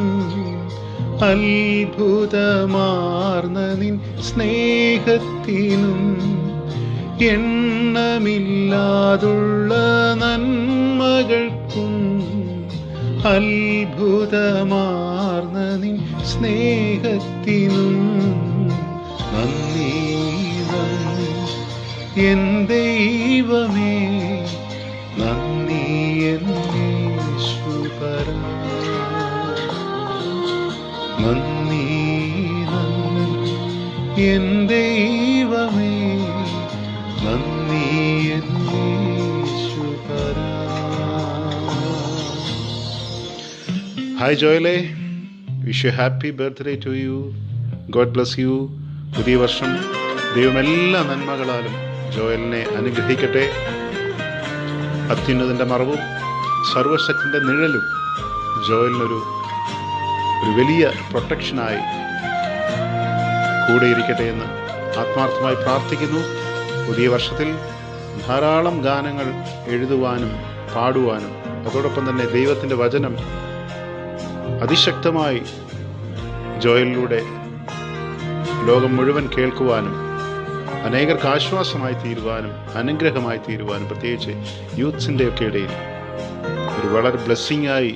അത്ഭുതമാർന്ന നിൻ സ്നേഹത്തിനും, എണ്ണമില്ലാതുള്ള നന്മകൾക്കും അത്ഭുതമാർന്ന നിൻ സ്നേഹത്തിനും നന്ദി നന്ദി എൻ ദൈവമേ, നന്ദി എന്നേശുപരാ. നന്ദി നന്ദി എൻ ദൈവമേ, നന്ദി എന്നേശുപരാ. ഹായ് ജോയലെ, wish you happy birthday to you. God bless you. പുതിയ വർഷം ദൈവം എല്ലാ നന്മകളാലും ജോയലിനെ അനുഗ്രഹിക്കട്ടെ. അത്യുന്നതിൻ്റെ മറവും സർവശക്തിൻ്റെ നിഴലും ജോയലിനൊരു വലിയ പ്രൊട്ടക്ഷനായി കൂടെയിരിക്കട്ടെ എന്ന് ആത്മാർത്ഥമായി പ്രാർത്ഥിക്കുന്നു. പുതിയ വർഷത്തിൽ ധാരാളം ഗാനങ്ങൾ എഴുതുവാനും പാടുവാനും, അതോടൊപ്പം തന്നെ ദൈവത്തിൻ്റെ വചനം അതിശക്തമായി ജോയലിലൂടെ ലോകം മുഴുവൻ കേൾക്കുവാനും, അനേകർക്ക് ആശ്വാസമായി തീരുവാനും അനുഗ്രഹമായി തീരുവാനും, പ്രത്യേകിച്ച് യൂത്ത്സിൻ്റെ ഒക്കെ ഇടയിൽ ഒരു വളരെ ബ്ലെസ്സിങ്ങായി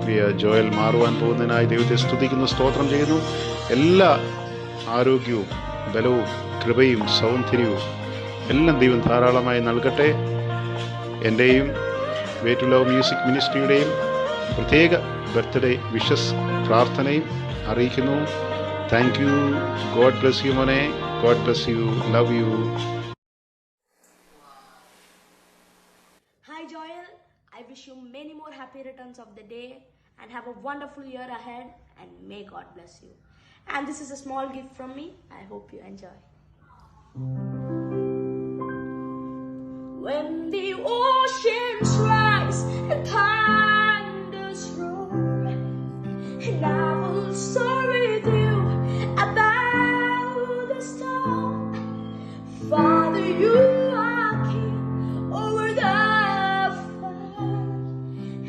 പ്രിയ ജോയൽ മാറുവാൻ പോകുന്നതിനായി ദൈവത്തെ സ്തുതിക്കുന്നു, സ്തോത്രം ചെയ്യുന്നു. എല്ലാ ആരോഗ്യവും ബലവും കൃപയും സൗന്ദര്യവും എല്ലാം ദൈവം ധാരാളമായി നൽകട്ടെ. എൻ്റെയും വേ ടു ലവ് മ്യൂസിക് മിനിസ്ട്രിയുടെയും പ്രത്യേക ബർത്ത്ഡേ വിഷസ് പ്രാർത്ഥനയും അറിയിക്കുന്നു. Thank you. God bless U മോനെ. God bless you. Love you. Hi Joel, I wish you many more happy returns of the day and have a wonderful year ahead, and may God bless you. And this is a small gift from me. I hope you enjoy. When the oceans rise and thunders roar, and I will soar with you above the storm. Father, you are king over the flood,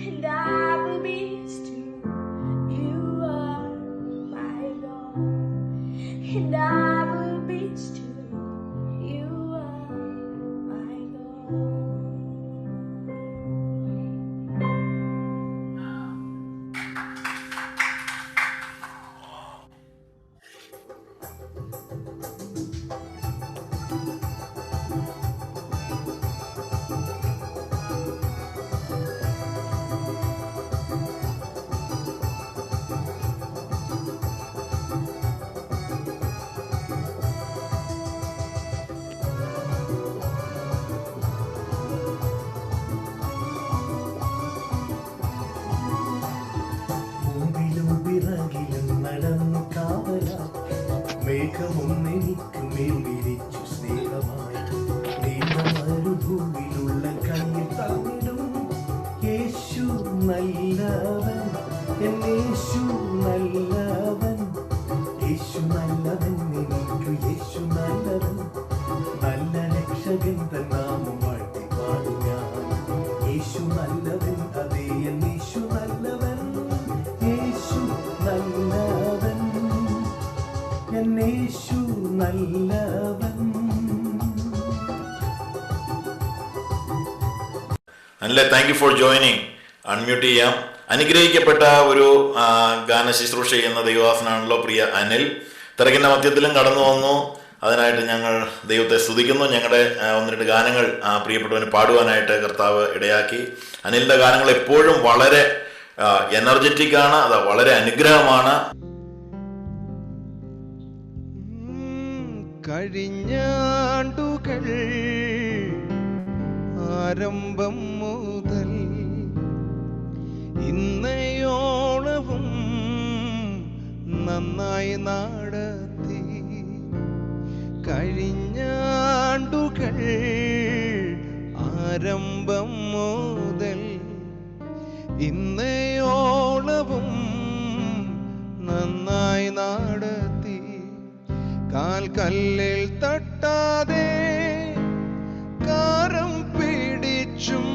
and I will be still. You are my God, and I will be still. You are my God. യേശു നല്ലവൻ, യേശു നല്ലവൻ, എനിക്കു യേശു നല്ലവൻ, നല്ല രക്ഷകൻ തൻ നാമം വാഴ്ത്തി പാടും ഞാൻ. യേശു നല്ലവൻ, അതേ എൻ യേശു നല്ലവൻ, യേശു നല്ലവൻ, എൻ യേശു നല്ലവൻ. അനിലെ, thank you for joining. Unmute ചെയ്യാം. അനുഗ്രഹിക്കപ്പെട്ട ഒരു ഗാന ശുശ്രൂഷ ചെയ്യുന്ന ദൈവദാസനാണല്ലോ പ്രിയ അനിൽ. തിരക്കിൻ്റെ മധ്യത്തിലും കടന്നു വന്നു. അതിനായിട്ട് ഞങ്ങൾ ദൈവത്തെ സ്തുതിക്കുന്നു. ഞങ്ങളുടെ 1-2 ഗാനങ്ങൾ പ്രിയപ്പെട്ടവന് പാടുവാനായിട്ട് കർത്താവ് ഇടയാക്കി. അനിലിൻ്റെ ഗാനങ്ങൾ എപ്പോഴും വളരെ എനർജറ്റിക് ആണ്. അത് വളരെ അനുഗ്രഹമാണ്. കഴിഞ്ഞാണ്ടുകൾ ആരംഭം മുതൽ ഇന്നയോളവും നന്നായി നടത്തി. കഴിഞ്ഞാണ്ടുകൾ ആരംഭം മുതൽ ഇന്നയോളവും നന്നായി നടത്തി. കാൽ കല്ലിൽ തട്ടാതെ കാരം പിടിച്ചും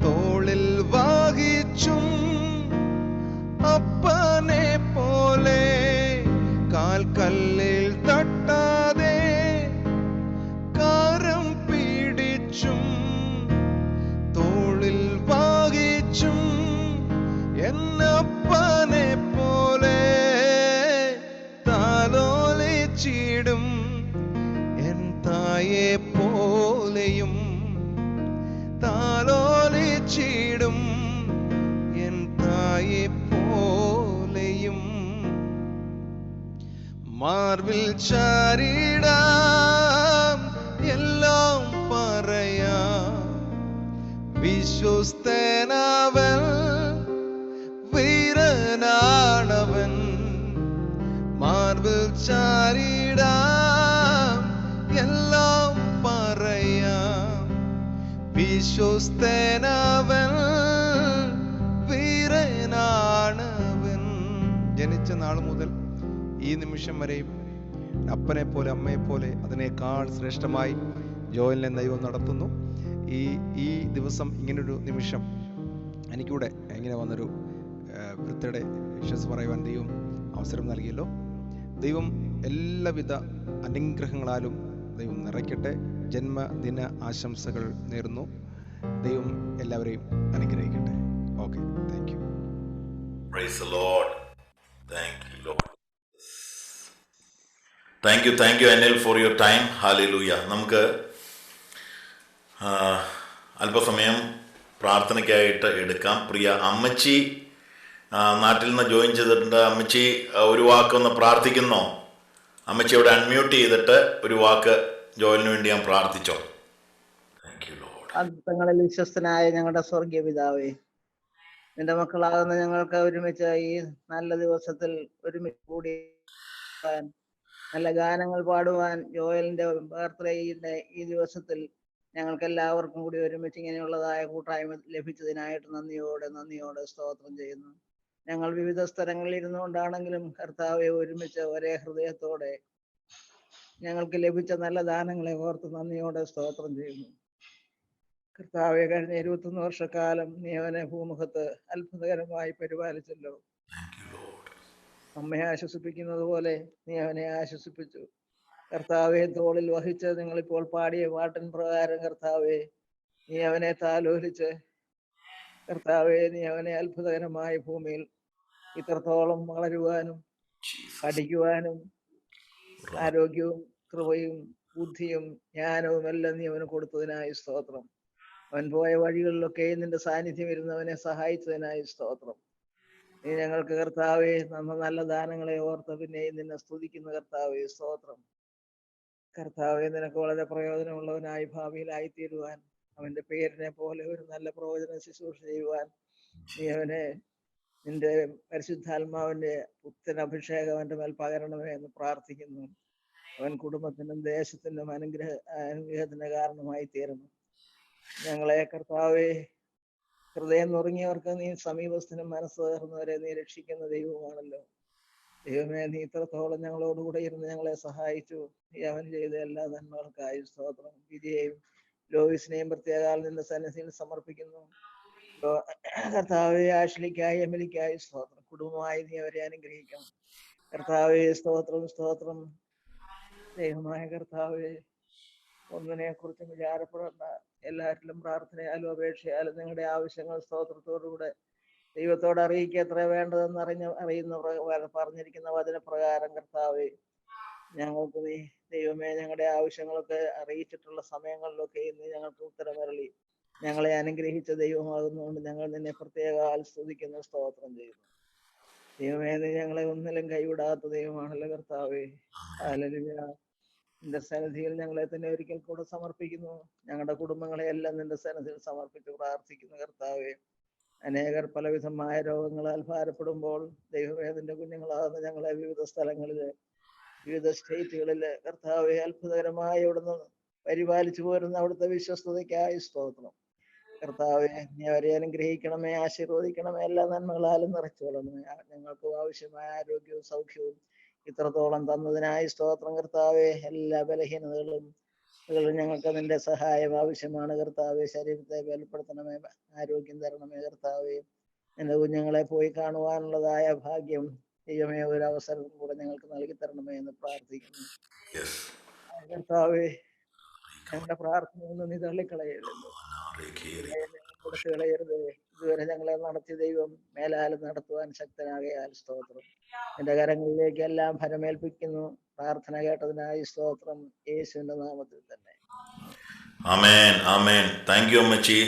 തോളിൽ വഹിച്ചും അപ്പനെ പോലെ. കാൽ കല്ലിൽ തട്ടാതെ കാരം പിടിച്ചും തോളിൽ വഹിച്ചും എന്നപ്പനെ പോലെ താലോലിച്ചിടും എൻ തായെ പോലെയും. താലോലിച്ചിടും എൻ തായെ പോലെയും. മാർവിൽ ചാരിടാം എല്ലാം പറയാം. വിശ്വസ്തനാവൻ വീരനാണവൻ. മാർവിൽ ചാരിടാം എല്ലാം പറയാം. വിശ്വസ്തനാവൻ വീരനാണവൻ. ജനിച്ച നാൾ മുതൽ ഈ നിമിഷം വരെയും അപ്പനെ പോലെ അമ്മയെ പോലെ അതിനേക്കാൾ ശ്രേഷ്ഠമായി ജോയലിനെ ദൈവം നടത്തുന്നു. ഈ ദിവസം ഇങ്ങനൊരു നിമിഷം എനിക്കൂടെ ഇങ്ങനെ വന്നൊരു ബർത്ത്ഡേ വിഷസ് പറയുവാൻ ദൈവം അവസരം നൽകിയല്ലോ. ദൈവം എല്ലാവിധ അനുഗ്രഹങ്ങളാലും ദൈവം നിറയ്ക്കട്ടെ. ജന്മദിന ആശംസകൾ നേരുന്നു. ദൈവം എല്ലാവരെയും അനുഗ്രഹിക്കട്ടെ. Okay, thank you. Praise the Lord. Thank you, Lord. Thank you Anil for your time. Hallelujah. നമുക്ക് അല്പസമയം പ്രാർത്ഥനയ്ക്കായിട്ട് എടുക്കാം. പ്രിയ അമ്മച്ചി നാട്ടിൽ നിന്ന് ജോയിൻ ചെയ്തിട്ടുണ്ട്. അമ്മച്ചി ഒരു വാക്കൊന്ന് പ്രാർത്ഥിക്കുന്നോ? അമ്മച്ചി അവിടെ അൺമ്യൂട്ട് ചെയ്തിട്ട് ഒരു വാക്ക് ജോയിലിന് വേണ്ടി ഞാൻ പ്രാർത്ഥിച്ചോ. അത്ഭുതങ്ങളിൽ വിശ്വസ്തനായ ഞങ്ങളുടെ സ്വർഗീയ പിതാവേ, നിന്റെ മക്കളാകുന്ന ഞങ്ങൾക്ക് ഒരുമിച്ച് ഈ നല്ല ദിവസത്തിൽ ഒരുമിച്ച് കൂടി നല്ല ഗാനങ്ങൾ പാടുവാൻ ജോയലിന്റെ ബർത്ത്ഡേയുടെ ഈ ദിവസത്തിൽ ഞങ്ങൾക്ക് എല്ലാവർക്കും കൂടി ഒരുമിച്ച് ഇങ്ങനെയുള്ളതായ കൂട്ടായ്മ ലഭിച്ചതിനായിട്ട് നന്ദിയോടെ സ്തോത്രം ചെയ്യുന്നു. ഞങ്ങൾ വിവിധ സ്ഥലങ്ങളിൽ ഇരുന്നുകൊണ്ടാണെങ്കിലും കർത്താവെ ഒരുമിച്ച് ഒരേ ഹൃദയത്തോടെ ഞങ്ങൾക്ക് ലഭിച്ച നല്ല ദാനങ്ങളെ ഓർത്ത് നന്ദിയോടെ സ്തോത്രം ചെയ്യുന്നു. കർത്താവെ, കഴിഞ്ഞ 21 വർഷക്കാലം നീ അവനെ ഭൂമുഖത്ത് അത്ഭുതകരമായി പരിപാലിച്ചല്ലോ. അമ്മയെ ആശ്വസിപ്പിക്കുന്നത് പോലെ നീ അവനെ ആശ്വസിപ്പിച്ചു. കർത്താവെ, തോളിൽ വഹിച്ച് നിങ്ങളിപ്പോൾ പാടിയ പാട്ടിൻ പ്രകാരം കർത്താവെ നീ അവനെ താലോലിച്ച് കർത്താവെ നീ അവനെ അത്ഭുതകരമായ ഭൂമിയിൽ ഇത്രത്തോളം വളരുവാനും പഠിക്കുവാനും ആരോഗ്യവും കൃപയും ബുദ്ധിയും ജ്ഞാനവും എല്ലാം നീ അവന് കൊടുത്തതിനായി സ്തോത്രം. അവൻ പോയ വഴികളിലൊക്കെ നിന്റെ സാന്നിധ്യം ഇരുന്നവനെ സഹായിച്ചതിനായി സ്തോത്രം. നീ ഞങ്ങൾക്ക് കർത്താവെ നല്ല ദാനങ്ങളെ ഓർത്ത് പിന്നെയും നിന്നെ സ്തുതിക്കുന്ന കർത്താവെ സ്തോത്രം. കർത്താവെ, നിനക്ക് വളരെ പ്രയോജനമുള്ളവനായി ഭാവിയിലായി തീരുവാൻ, അവന്റെ പേരിനെ പോലെ ഒരു നല്ല പ്രവചന ശുശ്രൂഷ ചെയ്യുവാൻ നീ അവനെ നിന്റെ പരിശുദ്ധാത്മാവിന്റെ പുത്തൻ അഭിഷേകം അവന്റെ മേൽ പകരണമേ എന്ന് പ്രാർത്ഥിക്കുന്നു. അവൻ കുടുംബത്തിനും ദേശത്തിനും അനുഗ്രഹത്തിന് കാരണമായി തീരണം. ഞങ്ങളെ കർത്താവെ ഹൃദയം നുറുങ്ങിയവർക്ക് നീ സമീപസ്ഥനും മനസ്സ് തകർന്നവരെ നീ രക്ഷിക്കുന്ന ദൈവമാണല്ലോ. ദൈവമേ, നീ ഇത്രത്തോളം ഞങ്ങളോടുകൂടെ ഇരുന്ന് ഞങ്ങളെ സഹായിച്ചു. നീ അവൻ ചെയ്ത എല്ലാ നന്മകൾക്കായി സ്തോത്രം. വിജയെയും ലോയിസിനെയും പ്രത്യേകാൽ നിന്റെ സന്നിധിയിൽ സമർപ്പിക്കുന്നു. കർത്താവെ, ആഷ്ലിക്കായി എമിലിക്കായി സ്തോത്രം. കുടുംബമായി നീ അവരെ അനുഗ്രഹിക്കണം കർത്താവെ. സ്തോത്രം സ്തോത്രം. ദൈവമായ കർത്താവെ, ഒന്നിനെ കുറിച്ചും വിചാരപ്പെടേണ്ട. എല്ലാറ്റിലും പ്രാർത്ഥനയാലും അപേക്ഷയാലും നിങ്ങളുടെ ആവശ്യങ്ങൾ സ്തോത്രത്തോടുകൂടെ ദൈവത്തോട് അറിയിക്കുക എത്ര വേണ്ടതെന്ന് പറഞ്ഞിരിക്കുന്ന വചനപ്രകാരം കർത്താവെ, ഞങ്ങൾക്ക് നീ ദൈവമേ ഞങ്ങളുടെ ആവശ്യങ്ങളൊക്കെ അറിയിച്ചിട്ടുള്ള സമയങ്ങളിലൊക്കെ ഇന്ന് ഞങ്ങൾക്ക് ഉത്തരമരളി ഞങ്ങളെ അനുഗ്രഹിച്ച ദൈവമാകുന്നതുകൊണ്ട് ഞങ്ങൾ നിന്നെ പ്രത്യേക സ്തുതിക്കുന്ന സ്തോത്രം ചെയ്യുന്നു. ദൈവമേ, നീ ഞങ്ങളെ ഒന്നിലും കൈവിടാത്ത ദൈവമാണല്ലോ കർത്താവേ. ഹല്ലേലൂയ. നിന്റെ സന്നിധിയിൽ ഞങ്ങളെ തന്നെ ഒരിക്കൽ കൂടെ സമർപ്പിക്കുന്നു. ഞങ്ങളുടെ കുടുംബങ്ങളെ എല്ലാം നിന്റെ സന്നിധിയിൽ സമർപ്പിച്ച് പ്രാർത്ഥിക്കുന്നു കർത്താവേ. അനേകർ പലവിധമായ രോഗങ്ങളാൽ ഭാരപ്പെടുമ്പോൾ ദൈവമേ, നിന്റെ കുഞ്ഞുങ്ങളാകുന്ന ഞങ്ങളെ വിവിധ സ്ഥലങ്ങളില് വിവിധ സ്റ്റേറ്റുകളില് കർത്താവെ അത്ഭുതകരമായി അവിടുന്ന് പരിപാലിച്ചു പോരുന്ന അവിടുത്തെ വിശ്വസ്തതയ്ക്കായി സ്തോത്രം കർത്താവെ. നീ അവരെ അനുഗ്രഹിക്കണമേ, ആശീർവദിക്കണമേ, എല്ലാ നന്മകളാലും നിറച്ചു കൊള്ളണമേ. ഞങ്ങൾക്ക് ആവശ്യമായ ആരോഗ്യവും സൗഖ്യവും ഇത്രത്തോളം തന്നതിനായി സ്തോത്രം കർത്താവെ. എല്ലാ ബലഹീനതകളും ഞങ്ങൾക്ക് നിന്റെ സഹായം ആവശ്യമാണ് കർത്താവെ. ശരീരത്തെ ബലപ്പെടുത്തണമേ, ആരോഗ്യം തരണമേ കർത്താവെ. എന്റെ കുഞ്ഞുങ്ങളെ പോയി കാണുവാനുള്ളതായ ഭാഗ്യം ദൈവമേ ഒരു അവസരം കൂടെ ഞങ്ങൾക്ക് നൽകി തരണമേ എന്ന് പ്രാർത്ഥിക്കുന്നു കർത്താവെ. ഞങ്ങളുടെ പ്രാർത്ഥനയൊന്നും നീ തള്ളിക്കളയരുതല്ലോ, കൊടുത്തു കളയരുത്. ഇതുവരെ ഞങ്ങളെ നടത്തിയ ദൈവം മേലാലും നടത്തുവാൻ ശക്തനാകയാൽ സ്തോത്രം. എന്റെ കരങ്ങളിലേക്ക് എല്ലാം ഫലമേൽപ്പിക്കുന്നു. പ്രാർത്ഥന കേട്ടതിനായി സ്തോത്രം, യേശുവിന്റെ നാമത്തിൽ തന്നെ. ആമേൻ ആമേൻ. താങ്ക് യു അമ്മച്ചി.